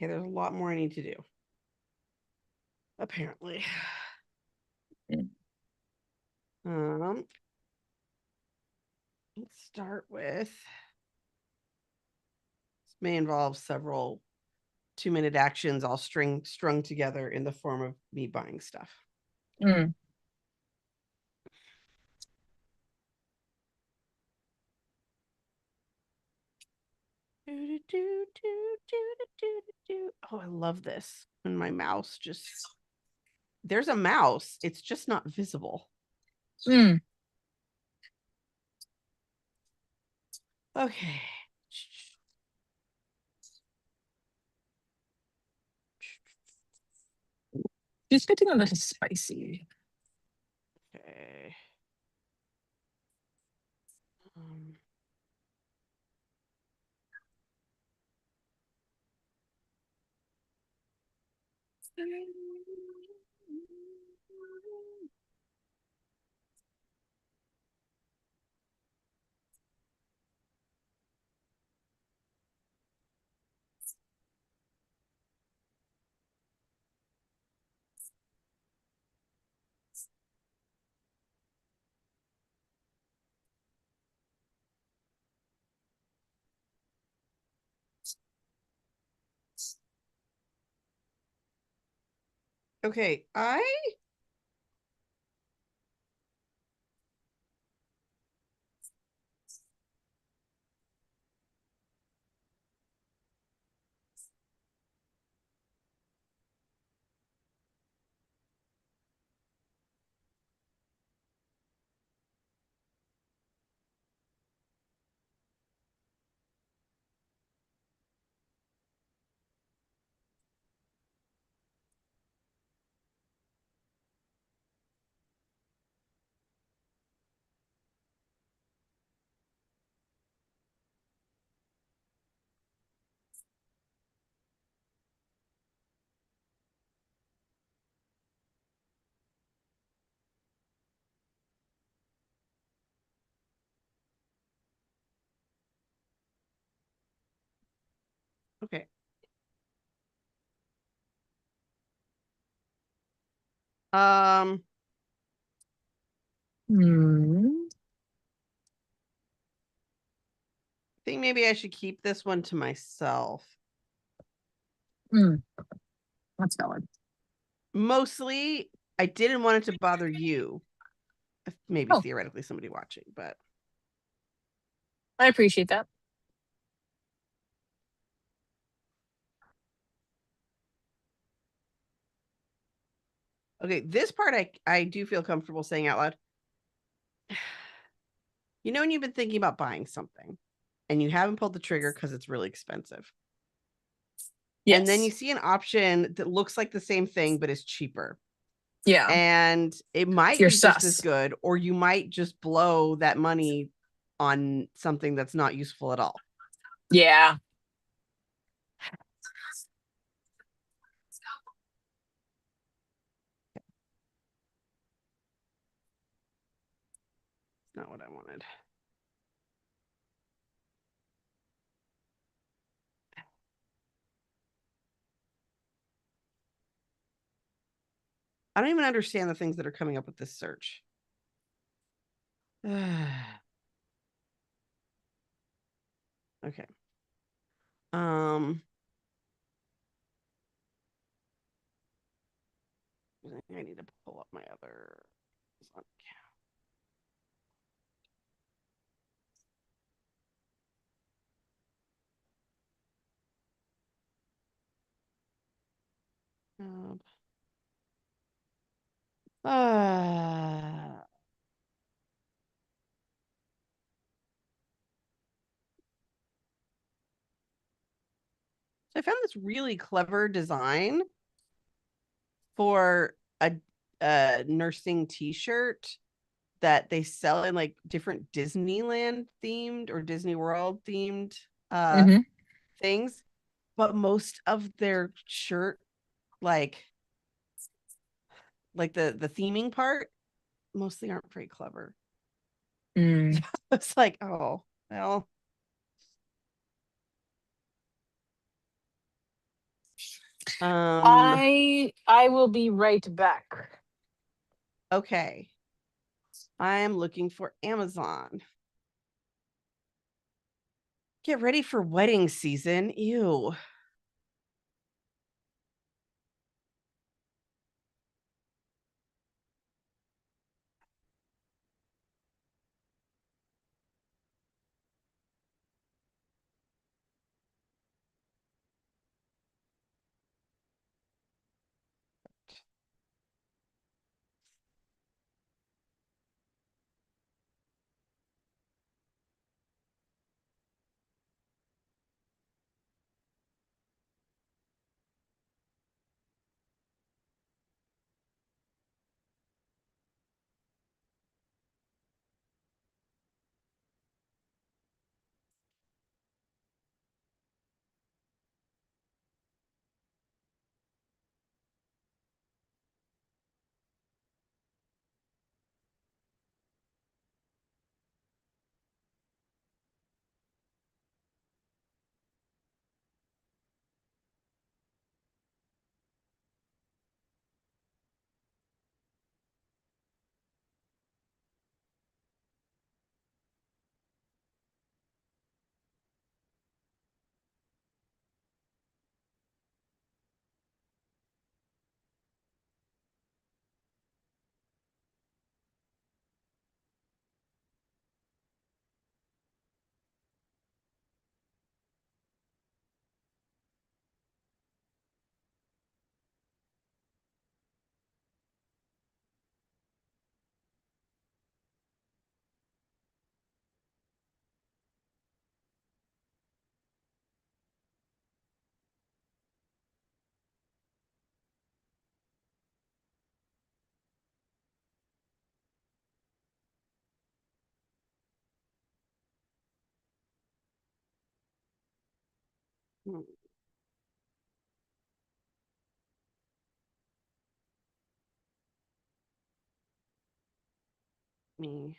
Okay, there's a lot more I need to do. Apparently. Let's start with, this may involve several 2-minute actions all strung together in the form of me buying stuff. Mm. Oh, I love this. When my mouse just, there's a mouse, it's just not visible. Mm. Okay. She's getting a little spicy. Okay. Okay, okay. Hmm. I think maybe I should keep this one to myself. That's valid. Mostly, I didn't want it to bother you. Maybe Oh. theoretically somebody watching, but I appreciate that. okay, this part I do feel comfortable saying out loud. You know when you've been thinking about buying something and you haven't pulled the trigger because it's really expensive. Yes. And then you see an option that looks like the same thing but is cheaper. Yeah. And it might You're be just as sus. good, or you might just blow that money on something that's not useful at all. Yeah. Not what I wanted. I don't even understand the things that are coming up with this search. Okay. I need to pull up my other. So I found this really clever design for a nursing t-shirt that they sell in like different Disneyland themed or Disney World themed things, but most of their shirt like the theming part mostly aren't very clever. It's like, oh well. I will be right back. Okay. I am looking for Amazon. Get ready for wedding season. Ew. Hmm. Me.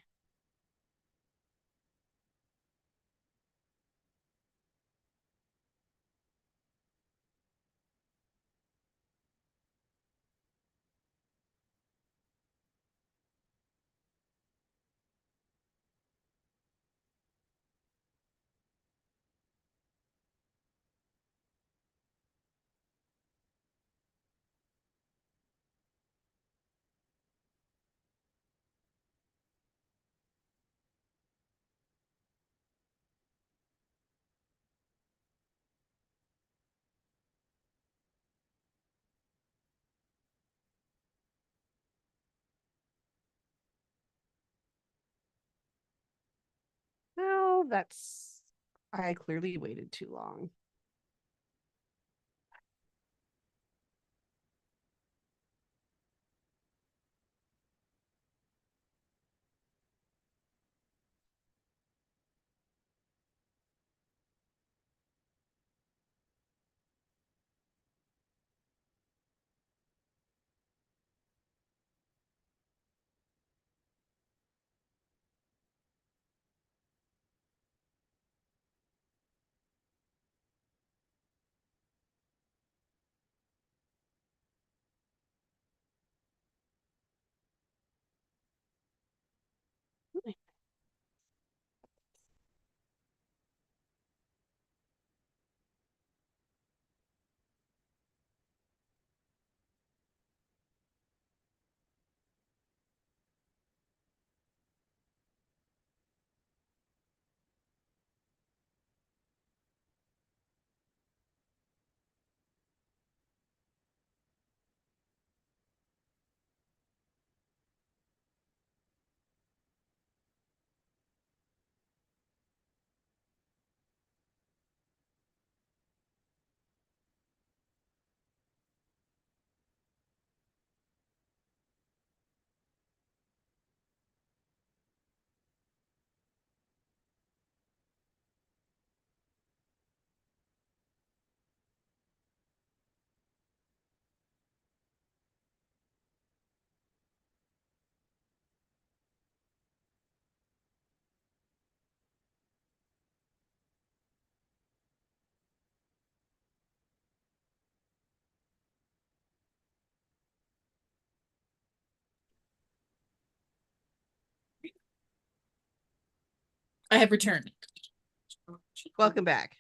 Well, I clearly waited too long. I have returned. Welcome back.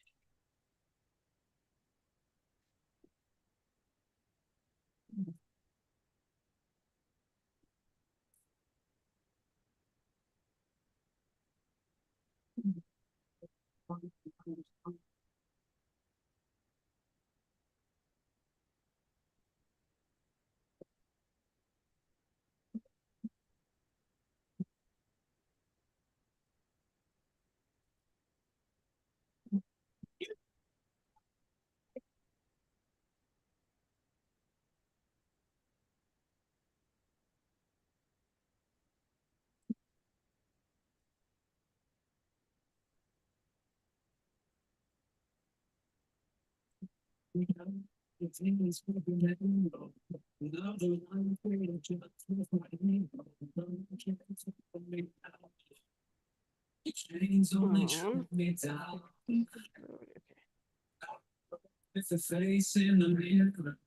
It's a face in the mirror.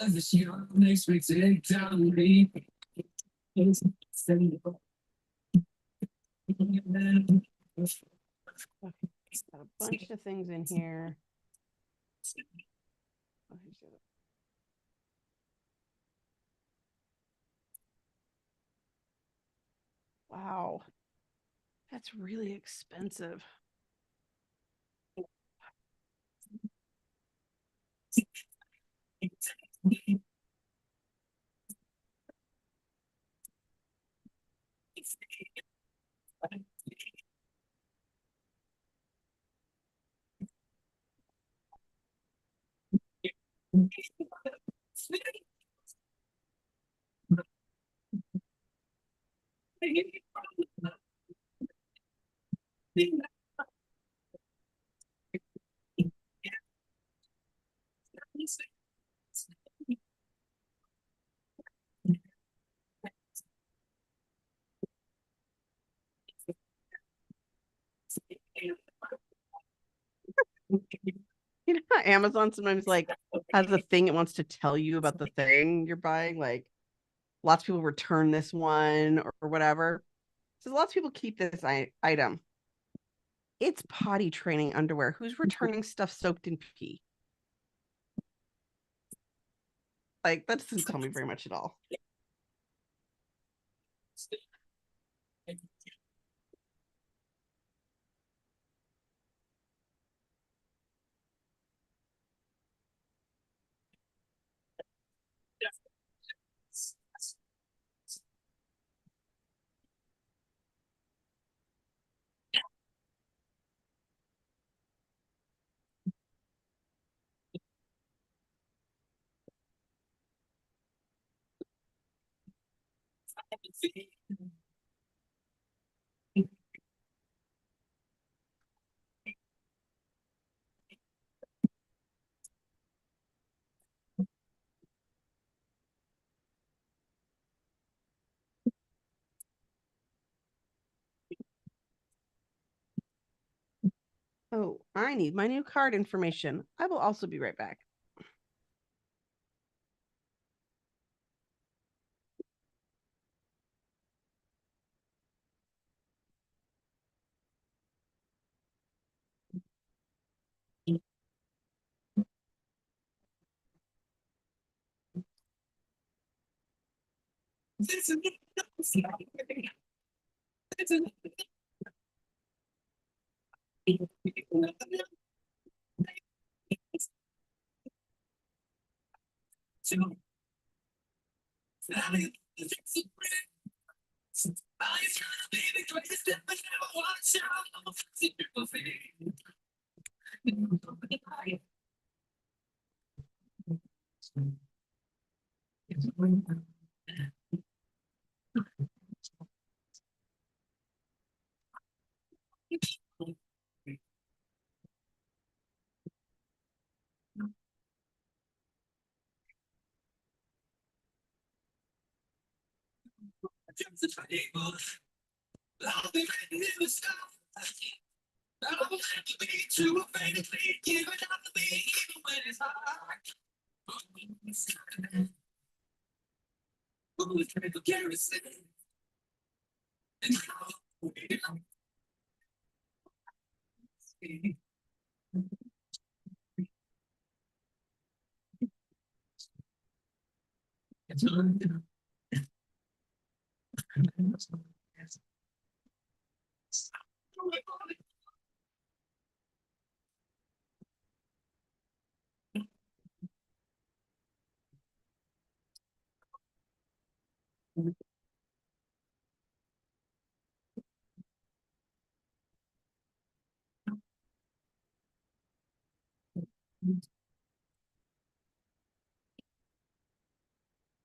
This year makes me take down me. Got a bunch of things in here. Wow. That's really expensive. You know how Amazon sometimes like has a thing it wants to tell you about the thing you're buying? Like lots of people return this one or whatever. So lots of people keep this item. It's potty training underwear. Who's returning stuff soaked in pee? Like that doesn't tell me very much at all. Oh, I need my new card information. I will also be right back.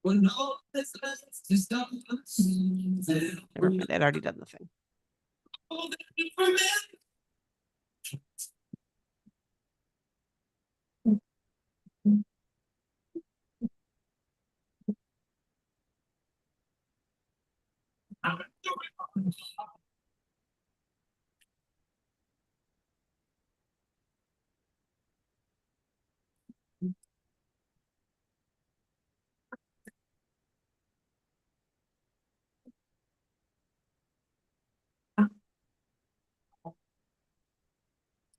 Never mind, I'd already done the thing.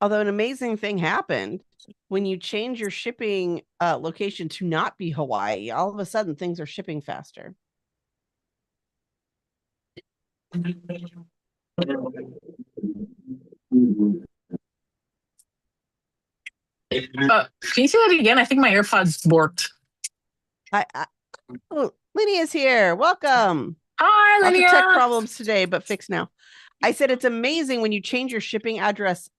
Although an amazing thing happened when you change your shipping location to not be Hawaii, all of a sudden things are shipping faster. Can you say that again? I think my AirPods borked. Oh, Lydia's here. Welcome. Hi, Lots Lydia. of tech problems today, but fixed now. I said it's amazing when you change your shipping address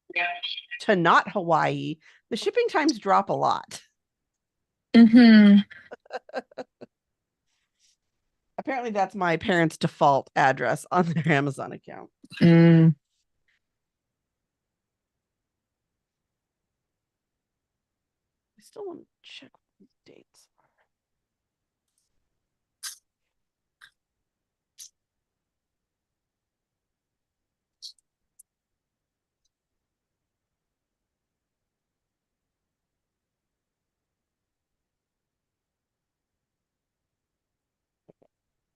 to not Hawaii, the shipping times drop a lot. Mm-hmm. Apparently, that's my parents' default address on their Amazon account. Mm. I still want to check what these dates are.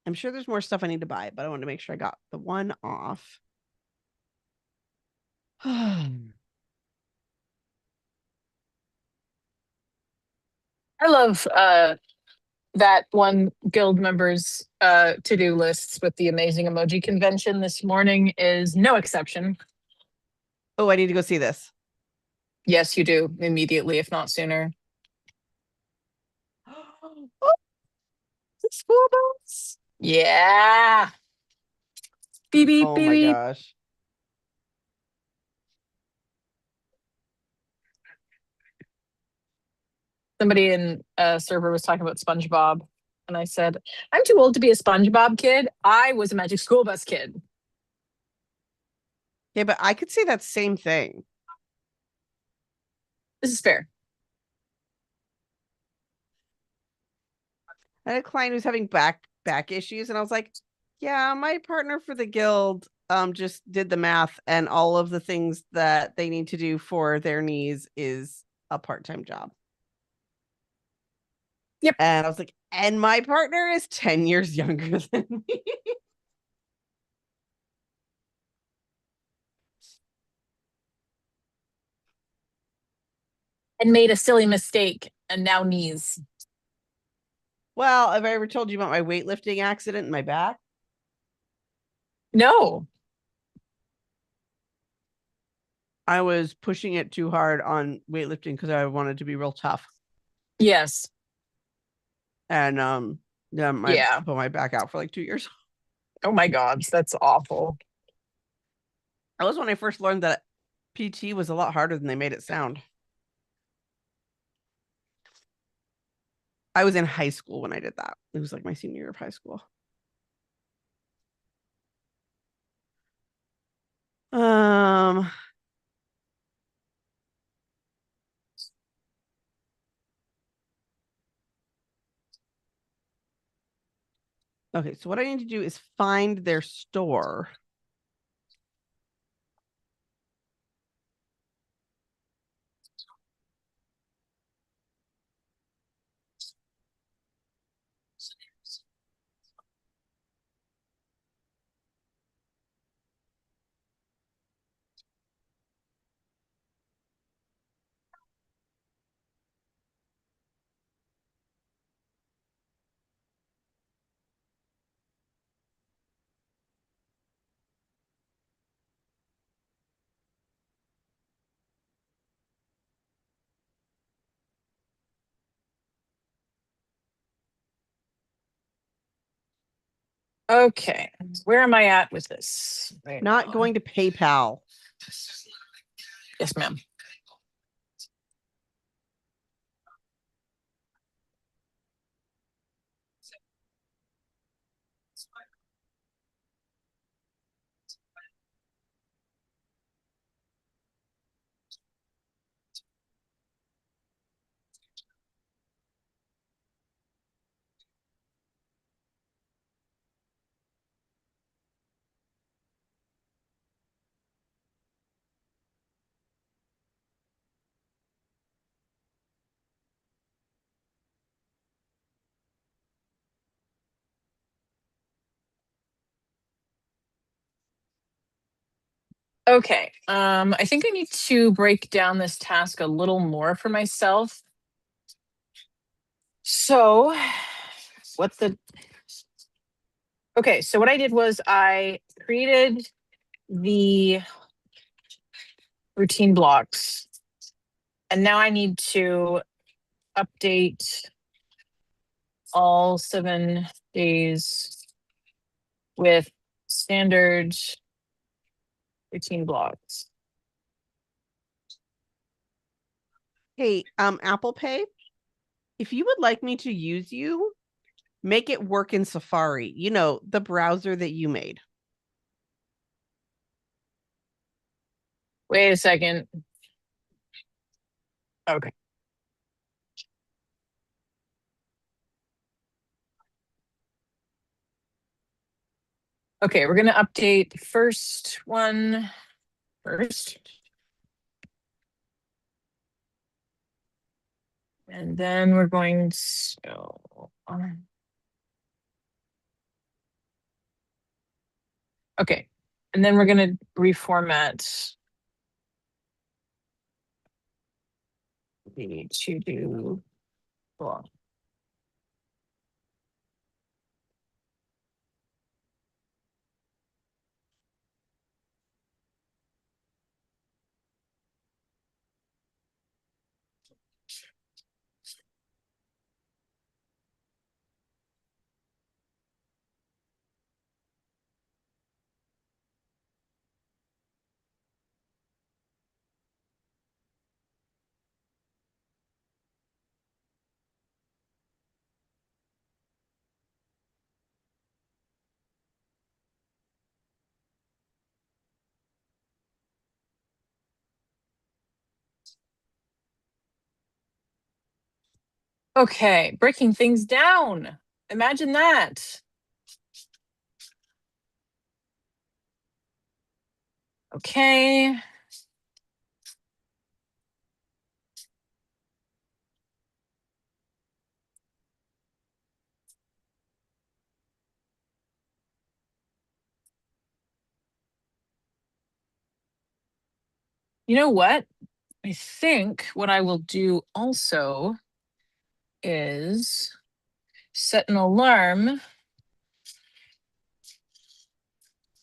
I'm sure there's more stuff I need to buy, but I wanted to make sure I got the one off. I love that one guild member's to-do lists with the amazing emoji convention this morning is no exception. Oh, I need to go see this. Yes, you do immediately, if not sooner. Oh, the school bus. Yeah. Beep, beep, Oh beep, my beep. gosh. Somebody in a server was talking about SpongeBob, and I said, I'm too old to be a SpongeBob kid. I was a Magic School Bus kid. Yeah, but I could say that same thing. This is fair. I had a client who's having back issues, and I was like, yeah, my partner for the guild just did the math, and all of the things that they need to do for their knees is a part-time job. Yep. And I was like, and my partner is 10 years younger than me. And made a silly mistake and now knees. Well, have I ever told you about my weightlifting accident in my back? No. I was pushing it too hard on weightlifting because I wanted to be real tough. Yes. And I put my back out for like 2 years. Oh my God, that's awful. That was when I first learned that PT was a lot harder than they made it sound. I was in high school when I did that. It was like my senior year of high school. Okay, so what I need to do is find their store. Okay, where am I at with this? Right Not now? going to PayPal. Yes, ma'am. Okay, I think I need to break down this task a little more for myself. So, okay, so what I did was I created the routine blocks, and now I need to update all 7 days with standard routine blocks. Hey, Apple Pay, if you would like me to use you, make it work in Safari, you know, the browser that you made. Wait a second. Okay. Okay, we're going to update the first one first. And then we're going to Okay. And then we're going to reformat the to do block. Okay, breaking things down. Imagine that. Okay. You know what? I think what I will do also is set an alarm.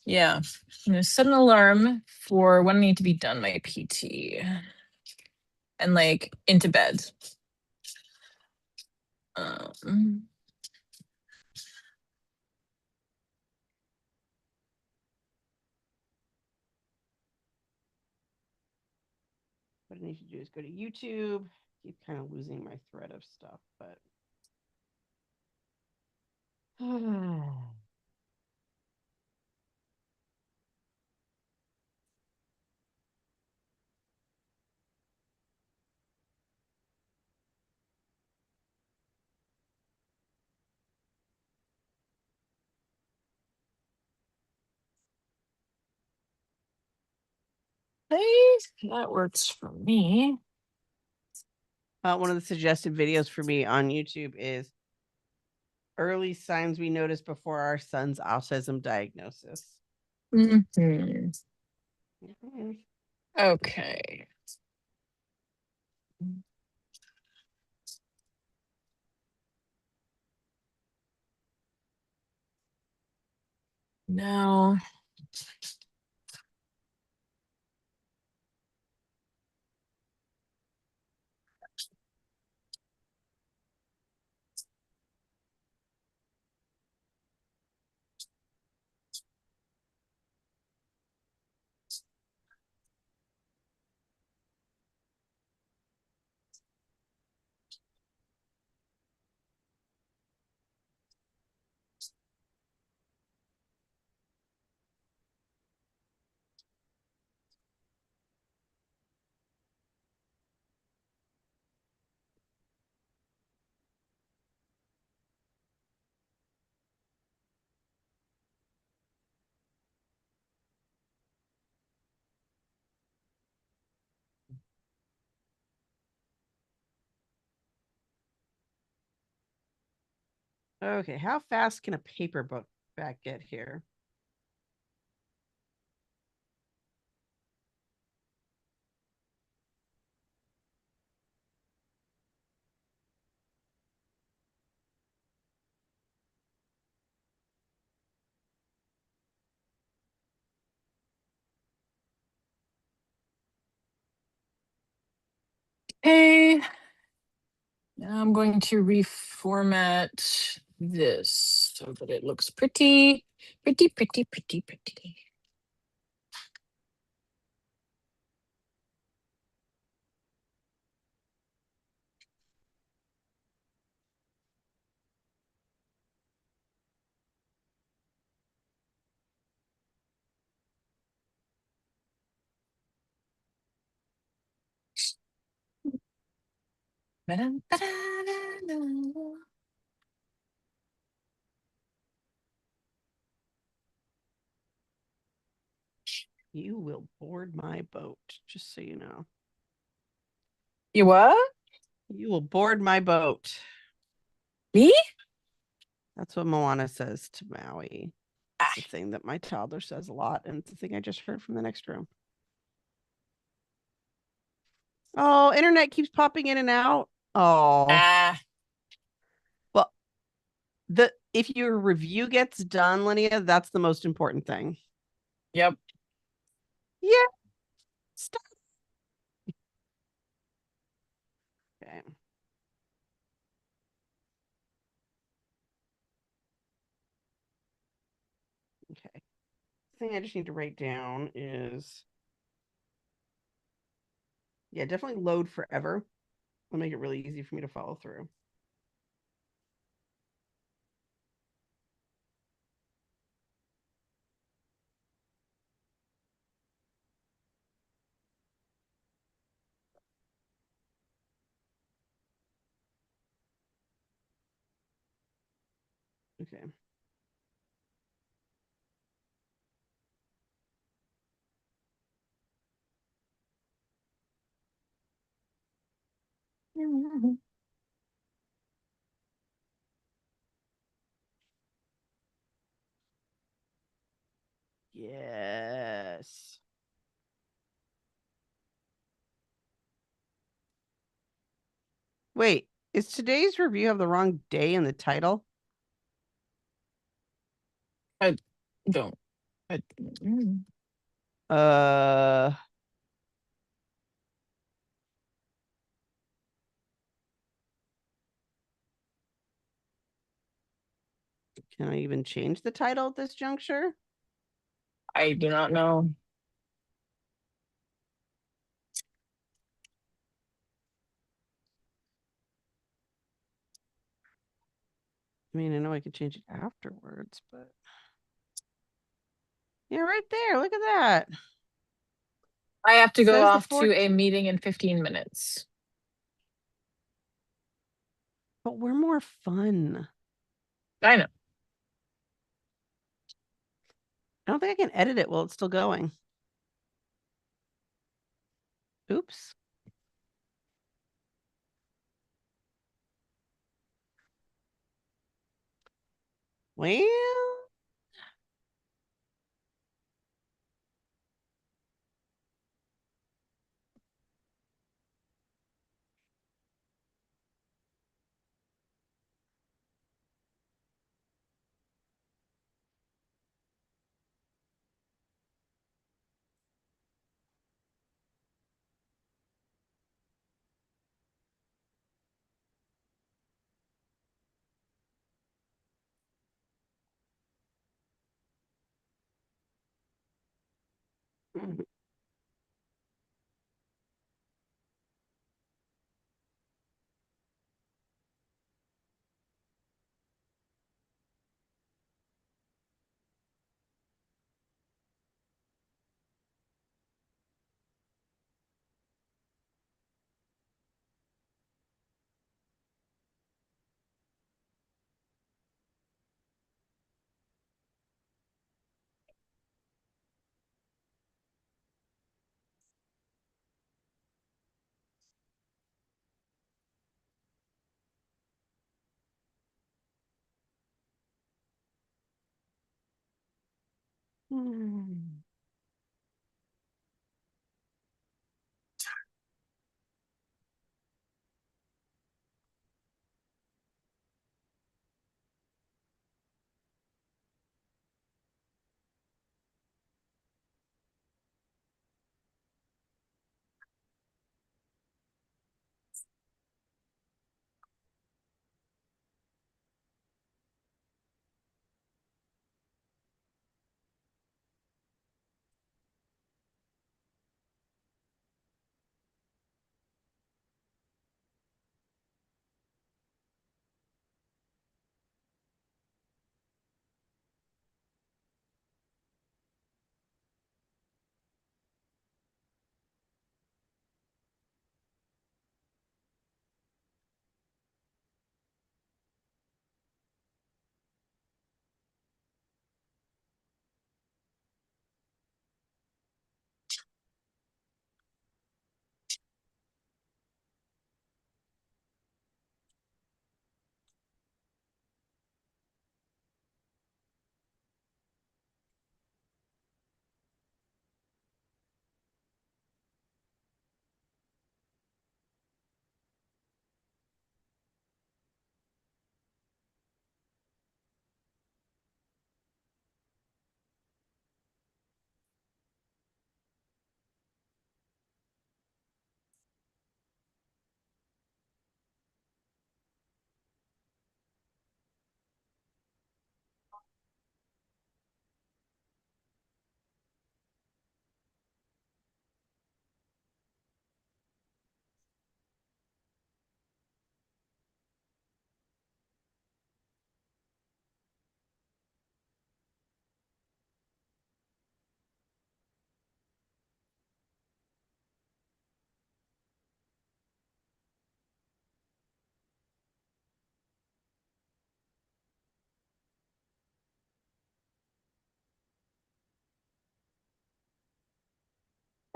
Yeah, I'm gonna set an alarm for when I need to be done my PT and like into bed. What I need to do is go to YouTube. Keep kind of losing my thread of stuff, but Hey, that works for me. one of the suggested videos for me on YouTube is early signs we notice before our son's autism diagnosis. Mhm. Okay. Now, Okay, how fast can a paper book back get here? okay. Now I'm going to reformat this so that it looks pretty, pretty, pretty, pretty, pretty. You will board my boat, just so you know. You what? You will board my boat. Me? That's what Moana says to Maui. Ah. the thing that my toddler says a lot, and it's the thing I just heard from the next room. Oh, internet keeps popping in and out. Oh, well, if your review gets done, Linnea, that's the most important thing. Yep. Yeah. Stop. Okay. Okay. The thing I just need to write down is, yeah, definitely load forever. It'll make it really easy for me to follow through. Okay. Yes. Wait, is today's review have the wrong day in the title? I don't. Uh, can I even change the title at this juncture? I do not know. I mean, I know I could change it afterwards, but yeah, right there. Look at that. I have to go Says the off to a 14th. meeting in 15 minutes. But we're more fun. I know. I don't think I can edit it while it's still going. Oops. Well,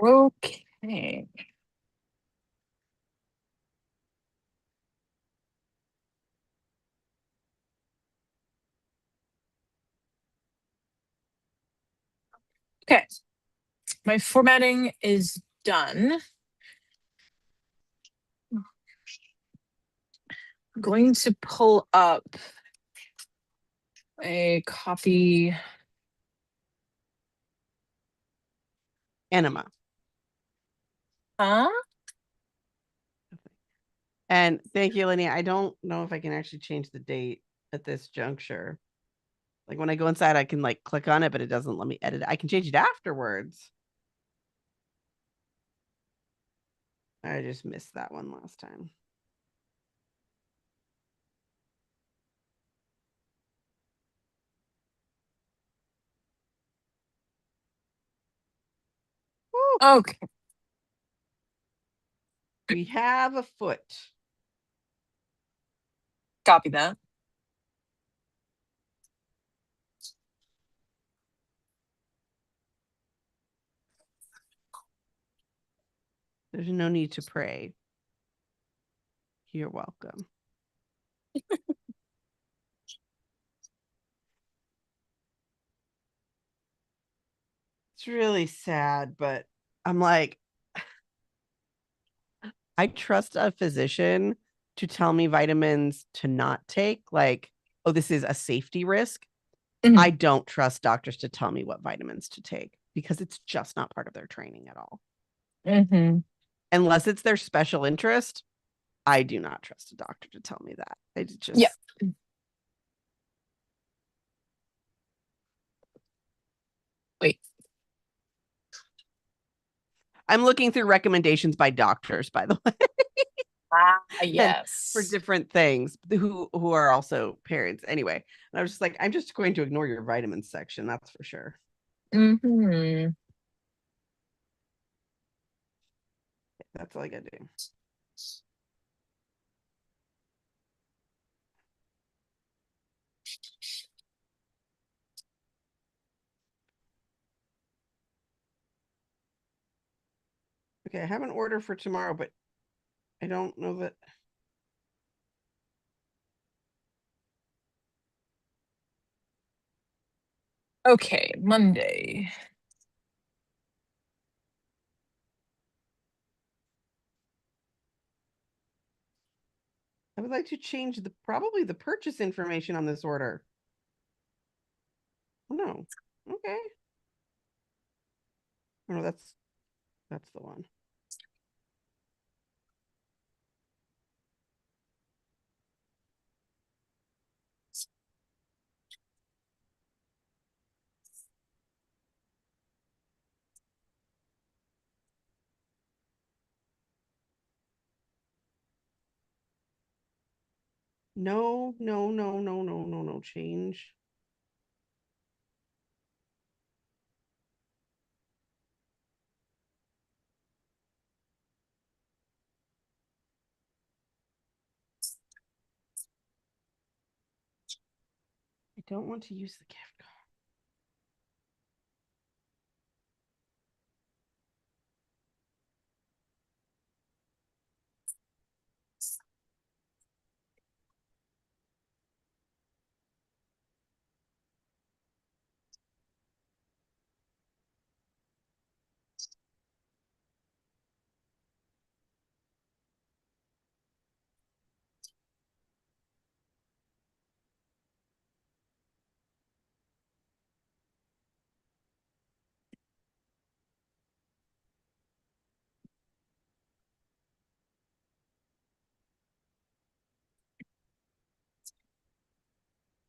Okay. Okay. My formatting is done. I'm going to pull up a copy. Enema. Huh? And thank you, Lenny. I don't know if I can actually change the date at this juncture. Like when I go inside, I can like click on it, but it doesn't let me edit it. I can change it afterwards. I just missed that one last time. Woo, Okay. we have a foot. Copy that. There's no need to pray. You're welcome. It's really sad, but I'm like, I trust a physician to tell me vitamins to not take, like, oh, this is a safety risk. Mhm. I don't trust doctors to tell me what vitamins to take because it's just not part of their training at all. Mm-hmm. Unless it's their special interest, I do not trust a doctor to tell me that. It's just, Yeah. Wait. I'm looking through recommendations by doctors, by the way. Yes. For different things who are also parents anyway. And I was just like, I'm just going to ignore your vitamins section, that's for sure. Mm-hmm. That's all I gotta do. Okay, I have an order for tomorrow, but I don't know that. Okay, Monday. I would like to change probably the purchase information on this order. Oh, no. Okay. Oh, no, that's the one. No, no, no, no, no, no, no, change. I don't want to use the gift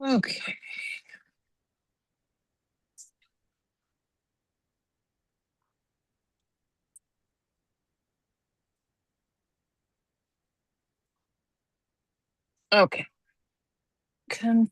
card. Okay. Okay. Confirmed.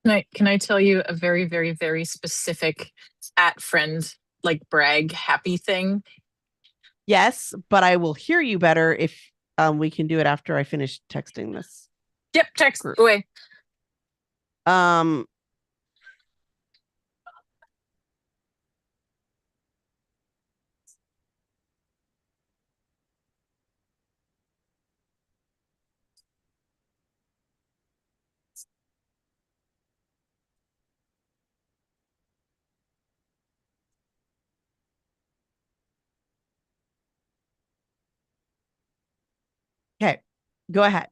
Can I tell you a very, very, very specific at friend like brag happy thing? Yes, but I will hear you better if we can do it after I finish texting this Yep, text group. away. Um, okay, go ahead.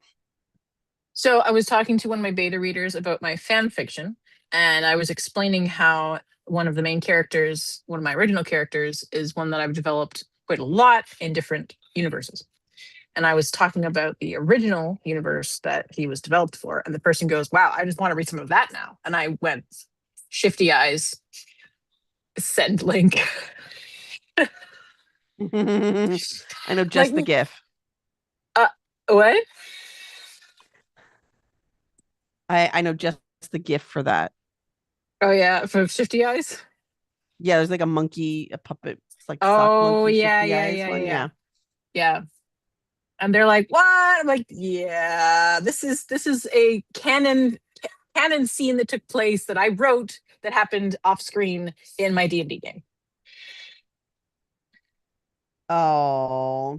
So I was talking to one of my beta readers about my fan fiction, and I was explaining how one of the main characters, one of my original characters, is one that I've developed quite a lot in different universes. And I was talking about the original universe that he was developed for, and the person goes, "Wow, I just want to read some of that now." And I went, shifty eyes, send link. I know just Like, the GIF. what? I know just the GIF for that. Oh yeah, for shifty eyes. Yeah, there's like a monkey, a puppet, it's like sock Oh monkey, yeah, shifty yeah, eyes yeah, one. yeah, Yeah. yeah. And they're like, "What?" I'm like, "Yeah, this is a canon scene that took place that I wrote that happened off screen in my D&D game." Oh.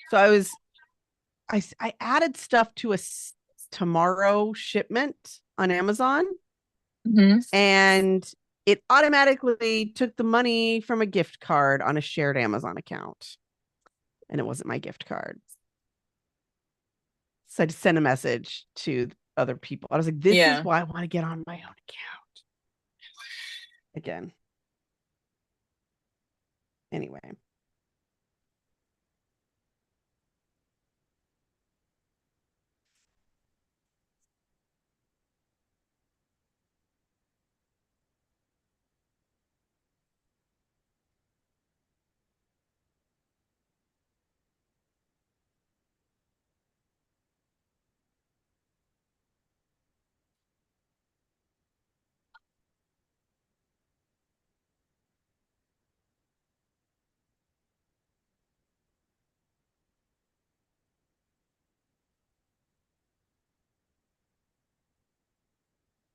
So I added stuff to a tomorrow shipment on Amazon, Mm-hmm. and it automatically took the money from a gift card on a shared Amazon account, and it wasn't my gift card. So I just sent a message to other people. I was like, this is why I want to get on my own account again. Anyway.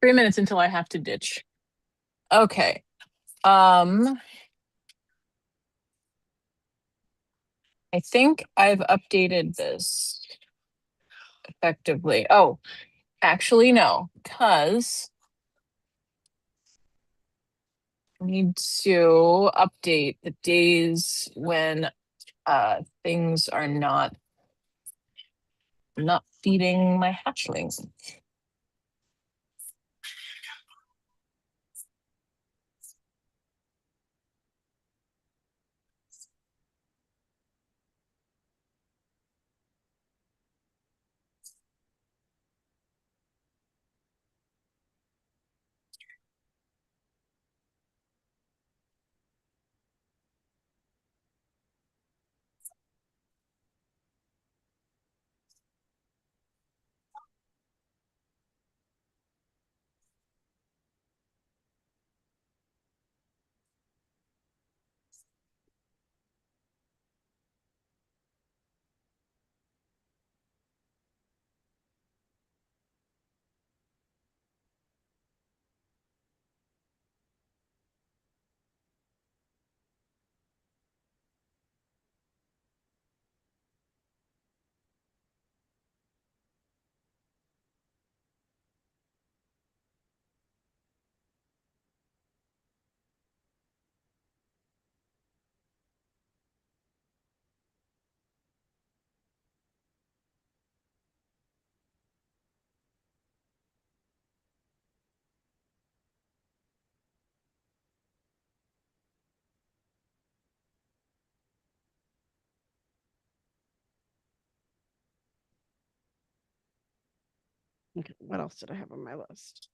Three minutes until I have to ditch. Okay. I think I've updated this effectively. Oh, actually, no, because I need to update the days when things are not feeding my hatchlings. Okay, what else did I have on my list?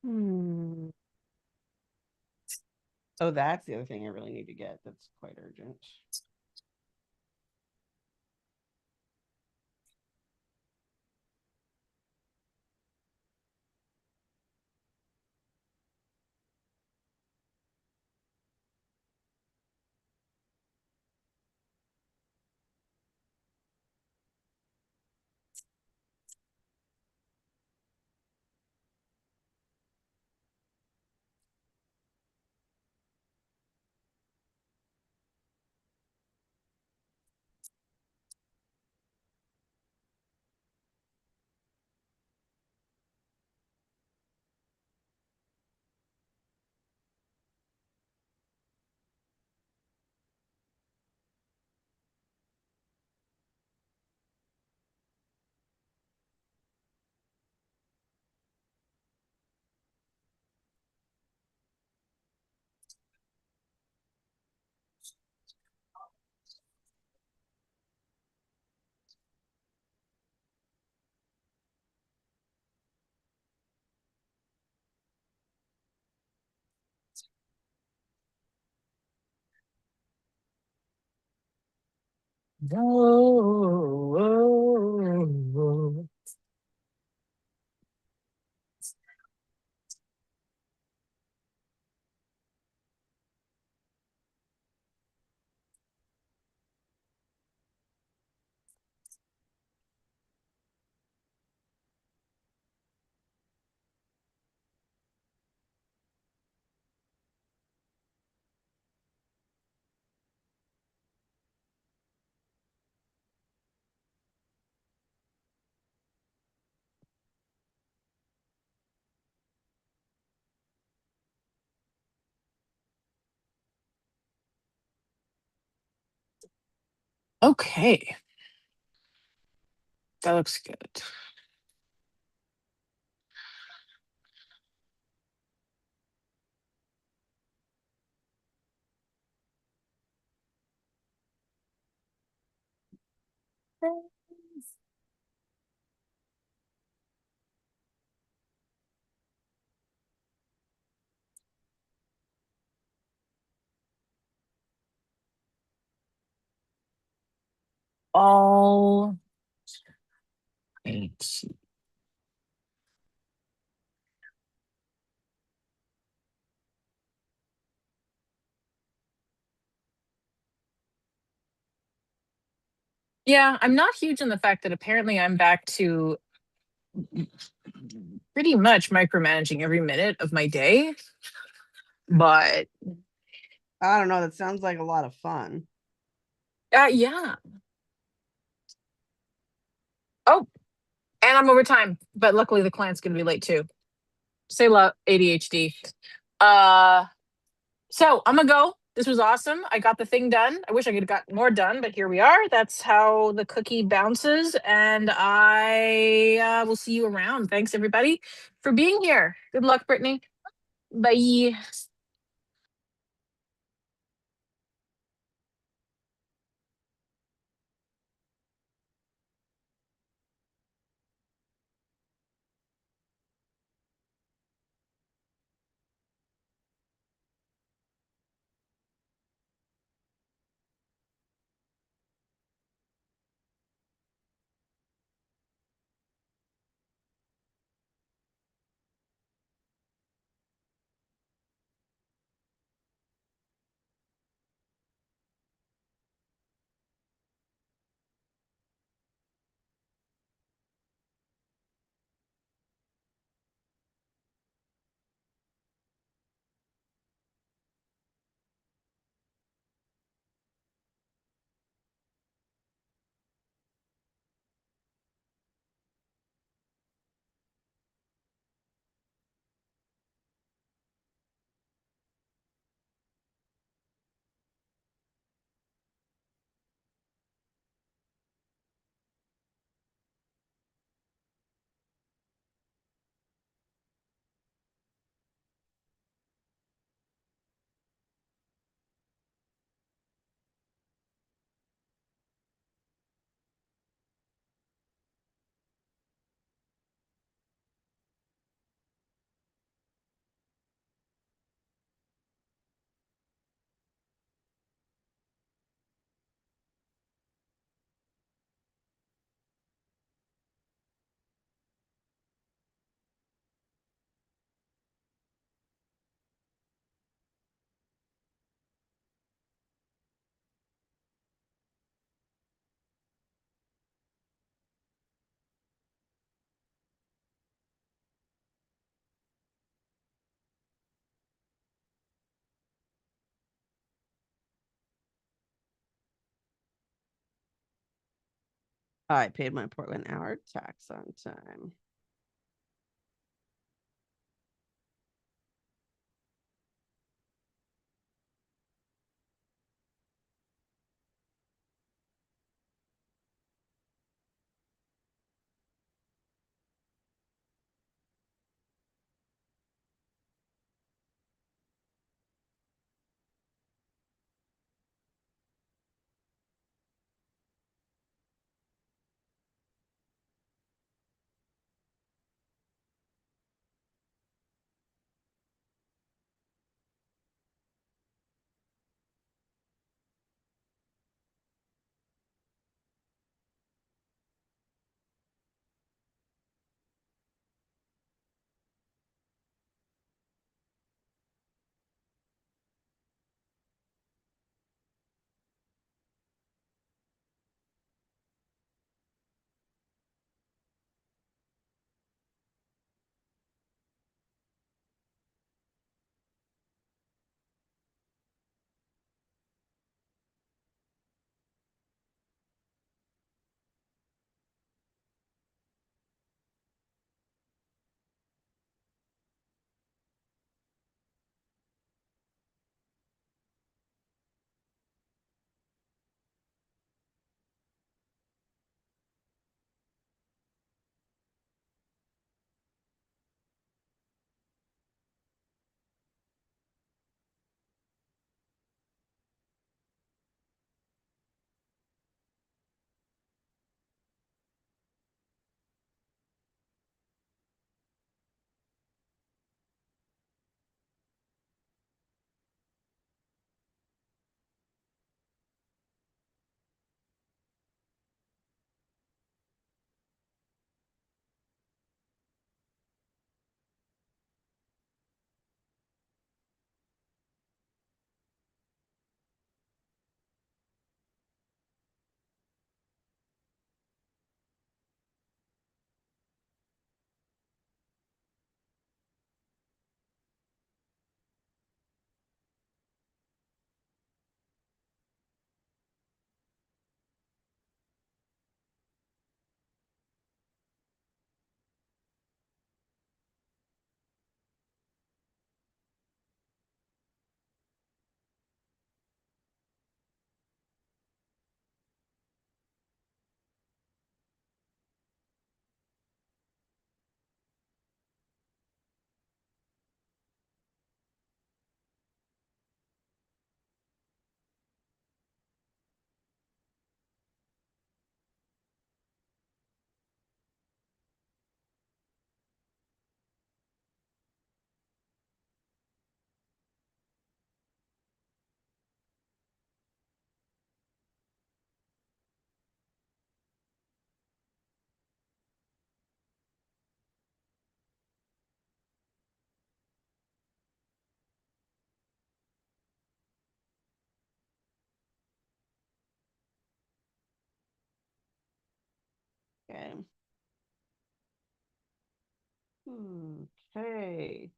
Hmm. Oh, that's the other thing I really need to get. That's quite urgent. No. Okay. That looks good. All right. Yeah, I'm not huge on the fact that apparently I'm back to pretty much micromanaging every minute of my day. But I don't know. That sounds like a lot of fun. yeah. Oh, and I'm over time, but luckily the client's gonna be late too. Say la ADHD. So I'm gonna go. This was awesome. I got the thing done. I wish I could have got more done, but here we are. That's how the cookie bounces. And I will see you around. Thanks everybody for being here. Good luck, Brittany. Bye. I paid my Portland hour tax on time. Okay. Okay.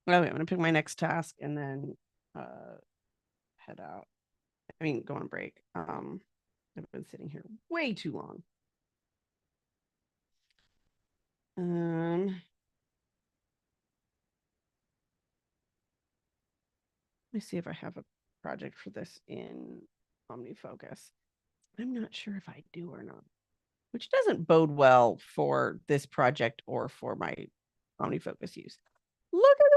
Okay, I'm gonna pick my next task and then head out. I mean, go on break. I've been sitting here way too long. Let me see if I have a project for this in OmniFocus. I'm not sure if I do or not, which doesn't bode well for this project or for my OmniFocus use. Look at it.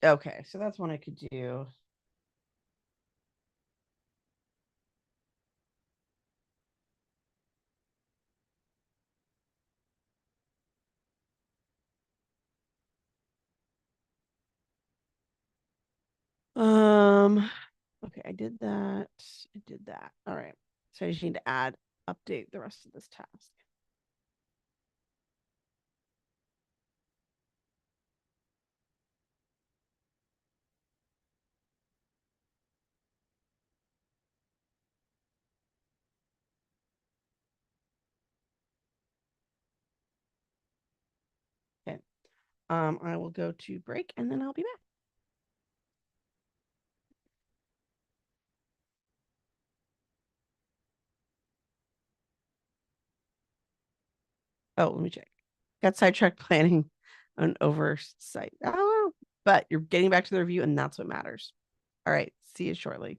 Okay, so that's one I could do. Okay, I did that. I did that. All right. So I just need to update the rest of this task. Okay. I will go to break and then I'll be back. Oh, let me check. Got sidetracked planning an oversight. Oh, but you're getting back to the review, and that's what matters. All right. See you shortly.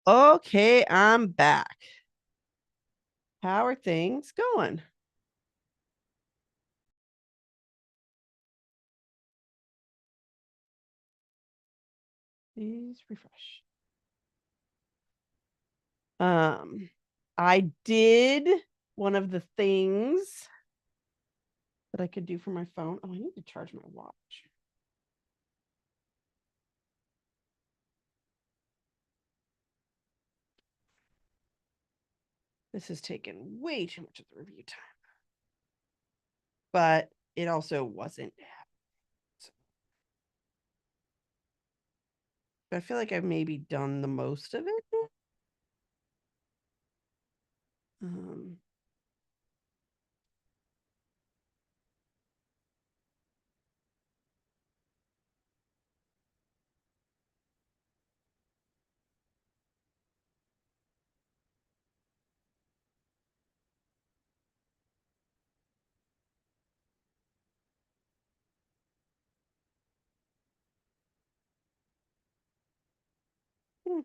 Okay, I'm back. How are things going? Please refresh. I did one of the things that I could do for my phone. Oh, I need to charge my watch. This has taken way too much of the review time. But it also wasn't. But I feel like I've maybe done the most of it. Um, hmm.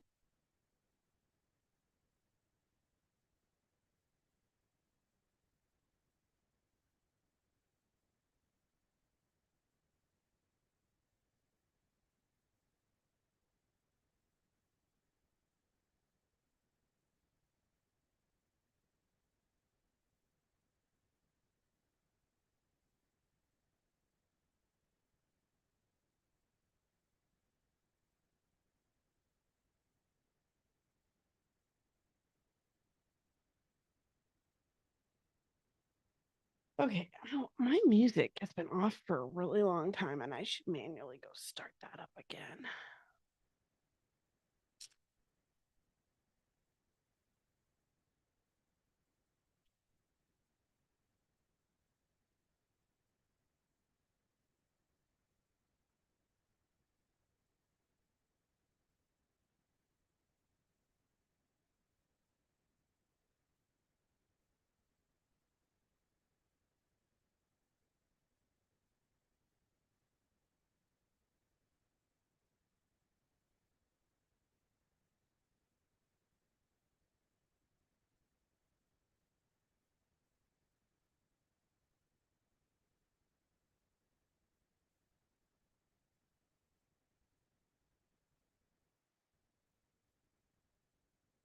Okay, my music has been off for a really long time and I should manually go start that up again.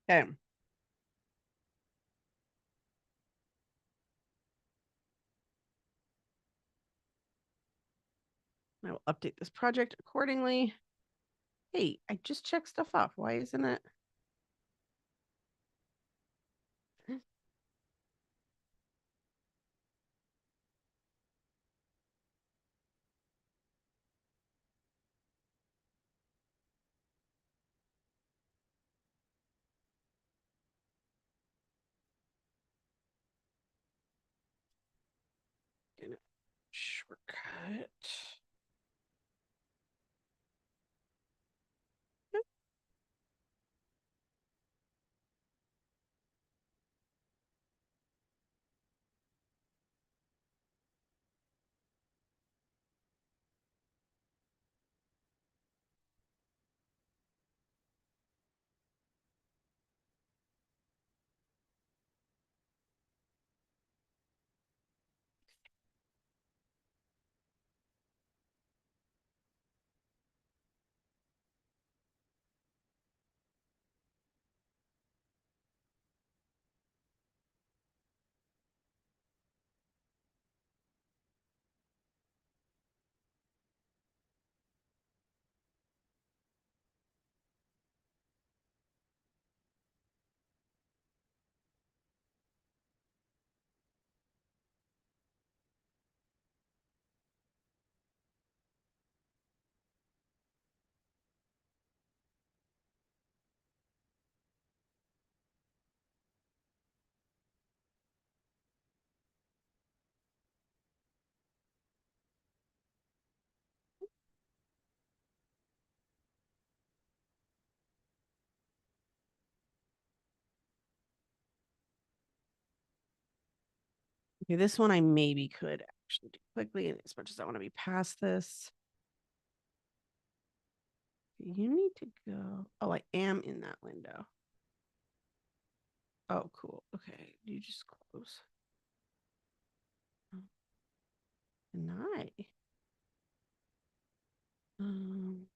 Okay. I will update this project accordingly. Hey, I just checked stuff off. Why isn't it? Shortcut. Okay, this one I maybe could actually do quickly, and as much as I want to be past this. You need to go. Oh, I am in that window. Oh, cool. Okay. You just close. Nice. Um,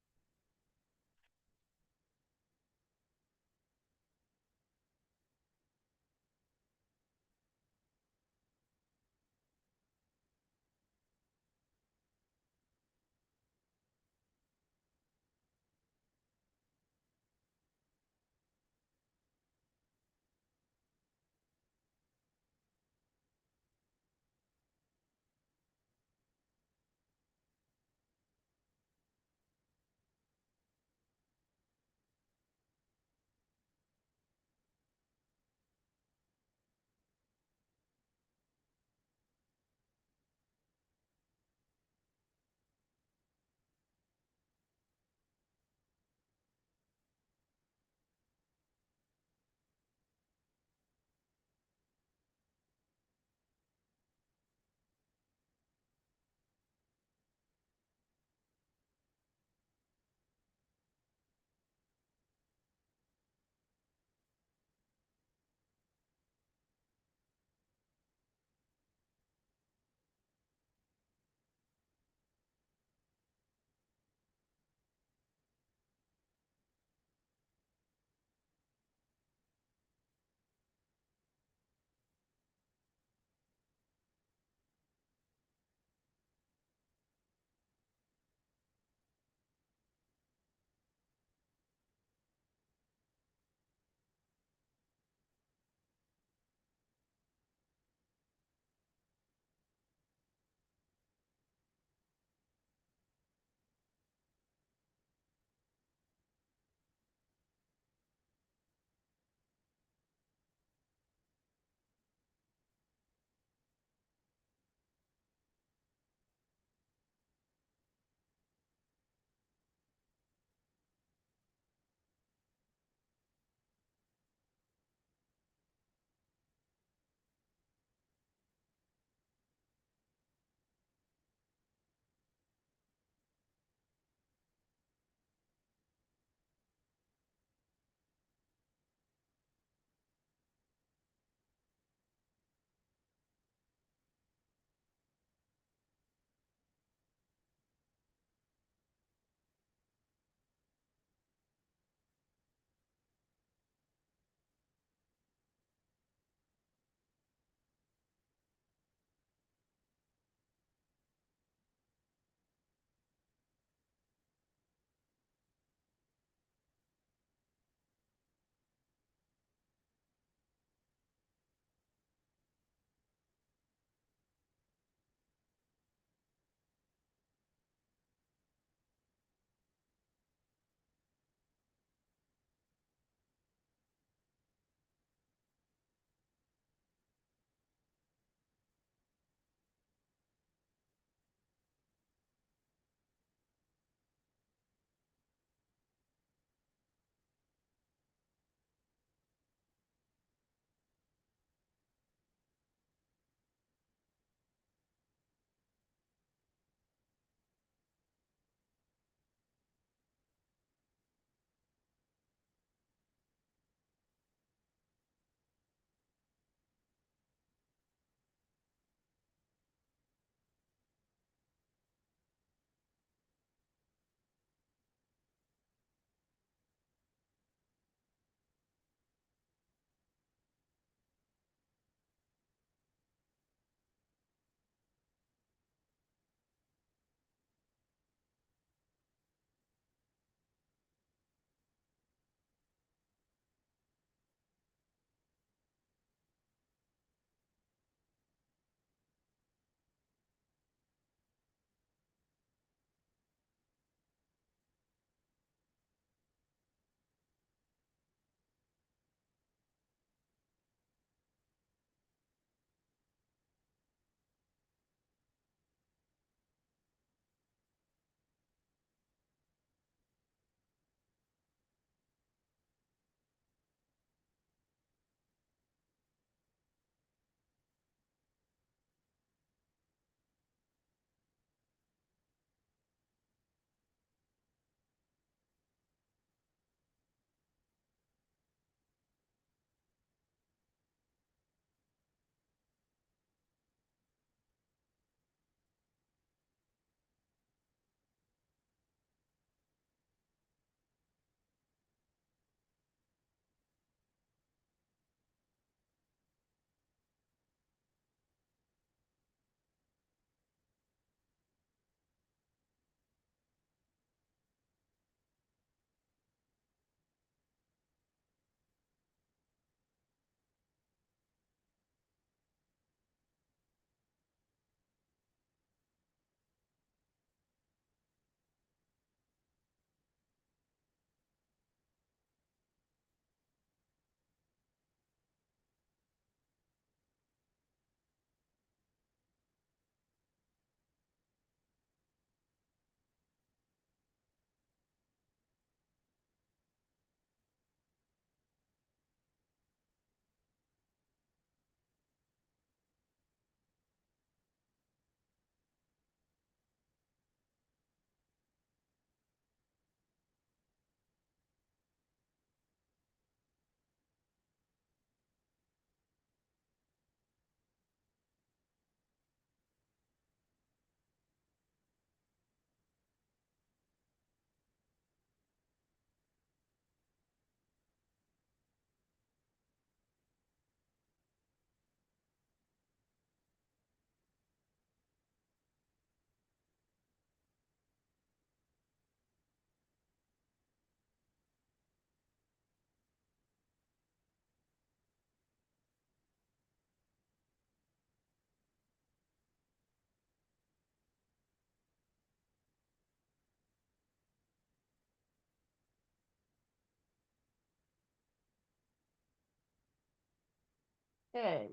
Okay.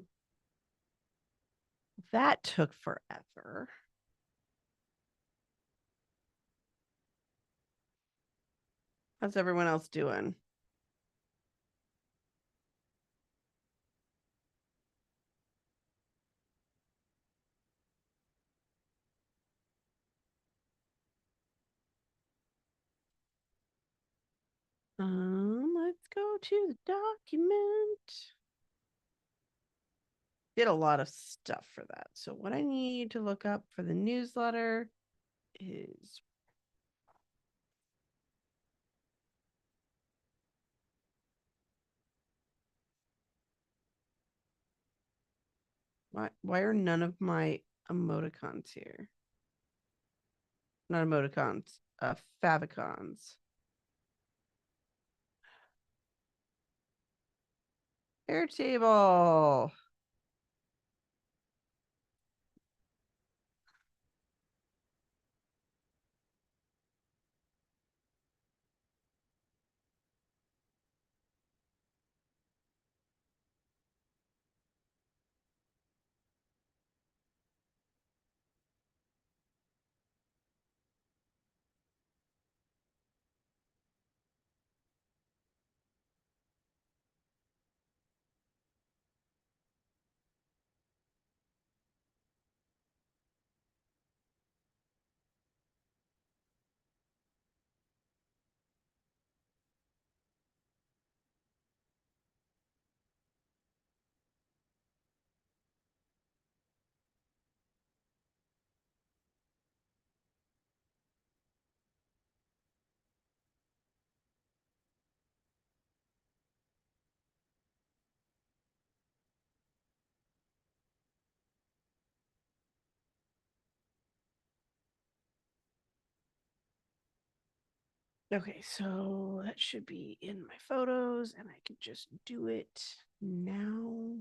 That took forever. How's everyone else doing? Let's go to the document. Did a lot of stuff for that. So what I need to look up for the newsletter is why are none of my emoticons here? Not emoticons, favicons. Airtable. Okay, so that should be in my photos and I can just do it now.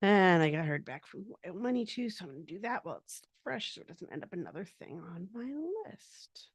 And I got heard back from money too, so I'm gonna do that while it's fresh so it doesn't end up another thing on my list.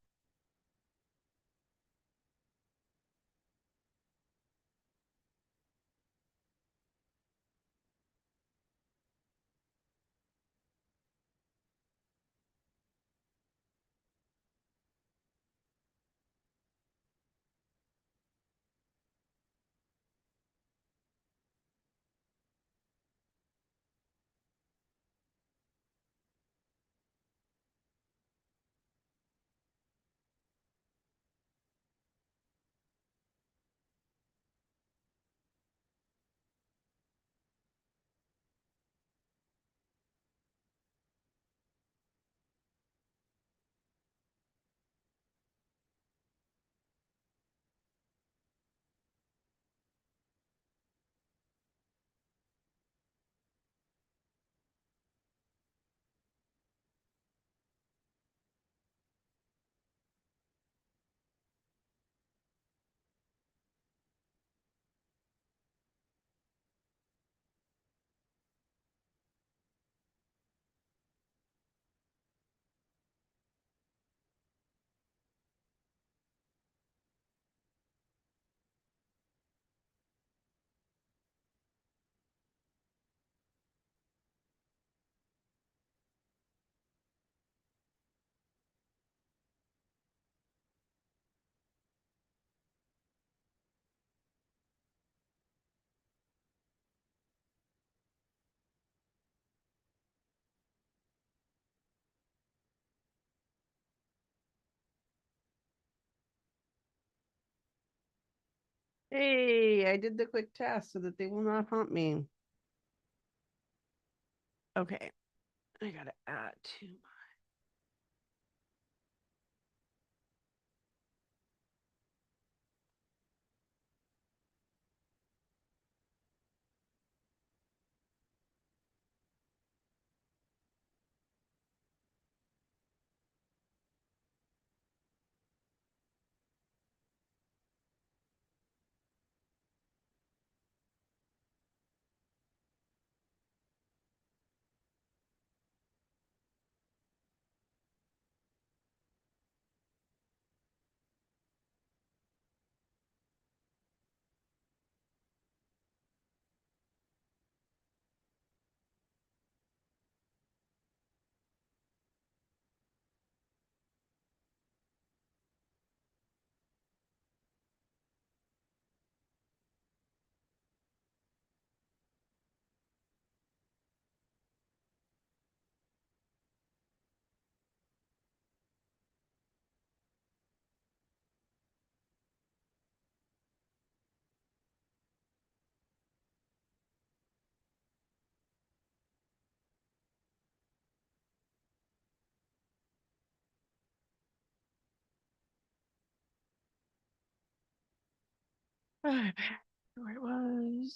Hey, I did the quick test so that they will not haunt me. Okay, I gotta add to where it was.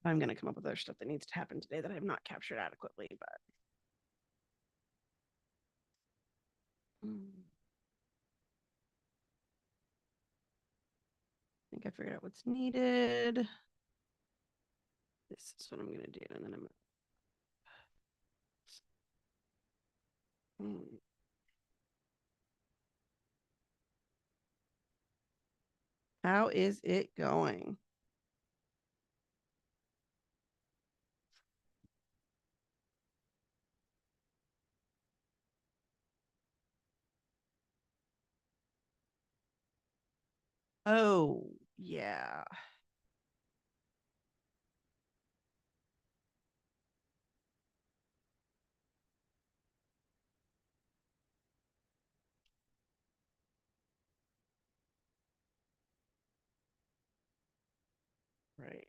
I'm going to come up with other stuff that needs to happen today that I have not captured adequately, but. I think I figured out what's needed. This is what I'm going to do. And then how is it going? Oh, yeah. Right.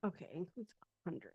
Okay, includes 100.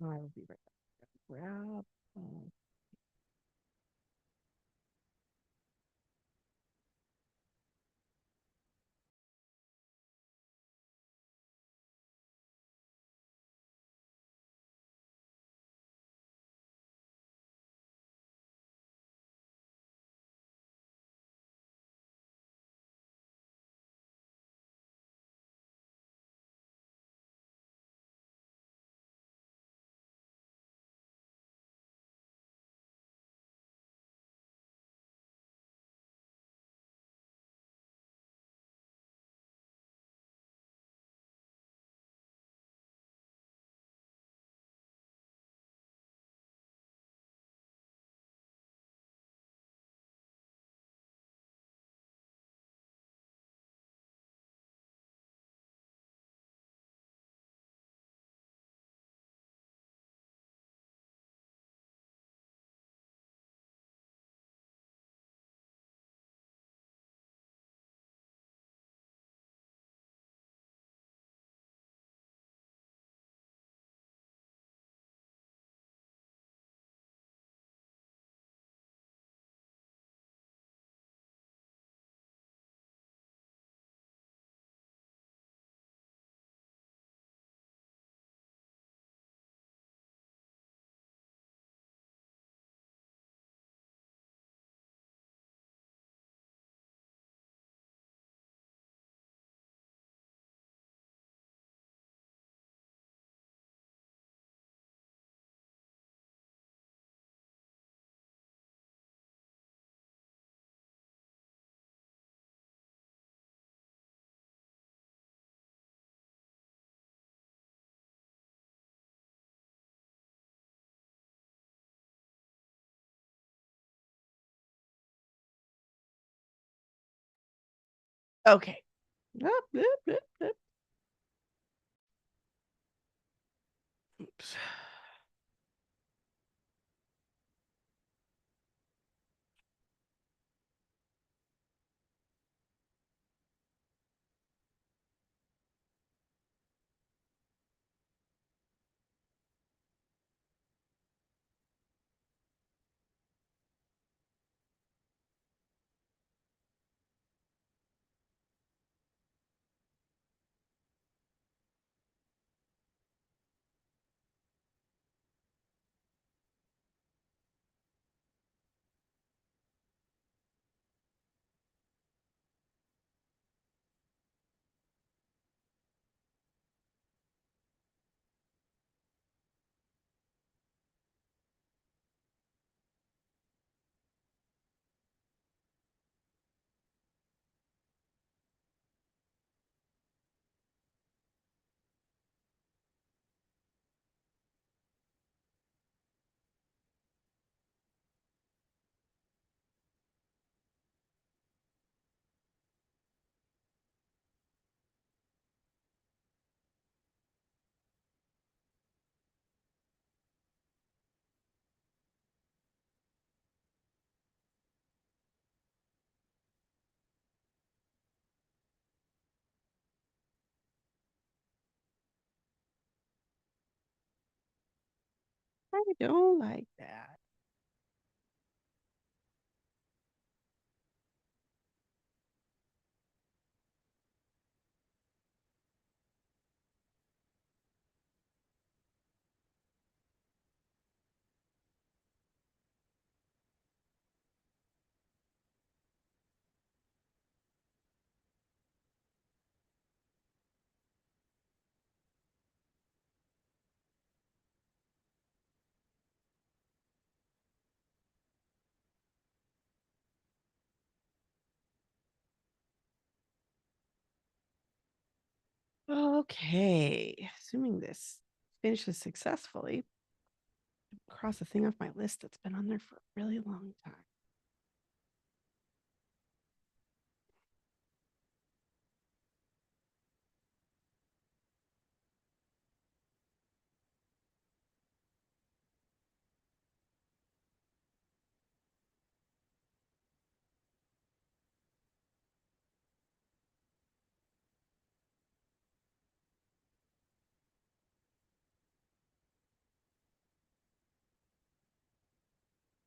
I will be right back. Grab. Okay. Oops. I don't like that. Okay. Assuming this finishes successfully, cross a thing off my list that's been on there for a really long time.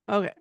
Okay.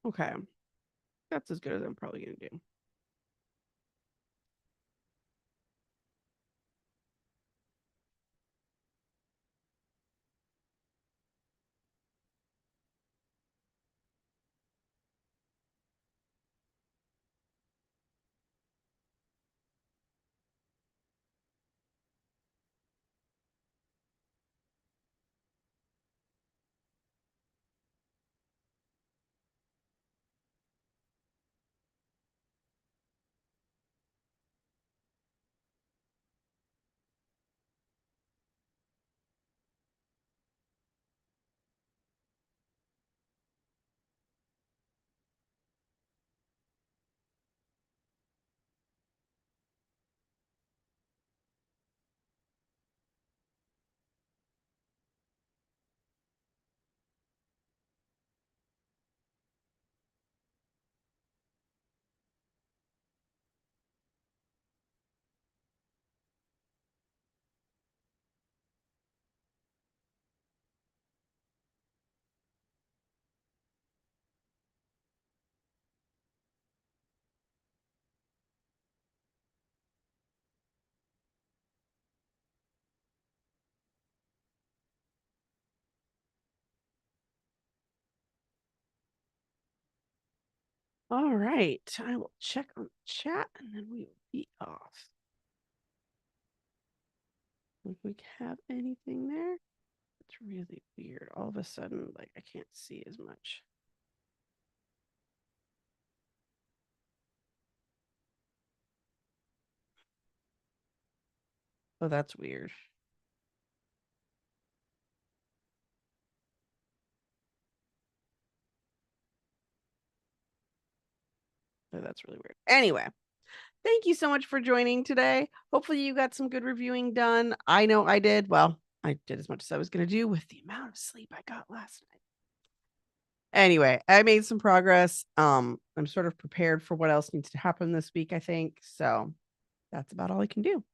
Okay. That's as good as I'm probably going to do. All right. I will check on the chat and then we will be off. If we have anything there, it's really weird. All of a sudden, like I can't see as much. Oh, that's weird. Oh, that's really weird. Anyway, thank you so much for joining today. Hopefully you got some good reviewing done. I know I did. Well, I did as much as I was going to do with the amount of sleep I got last night. Anyway, I made some progress. I'm sort of prepared for what else needs to happen this week, I think. So that's about all I can do.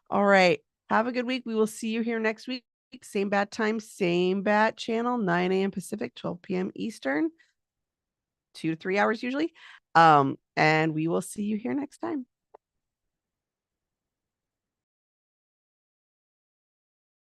All right. Have a good week. We will see you here next week. Same bat time, same bat channel, 9 a.m. Pacific, 12 p.m. Eastern, 2 to 3 hours usually. And we will see you here next time.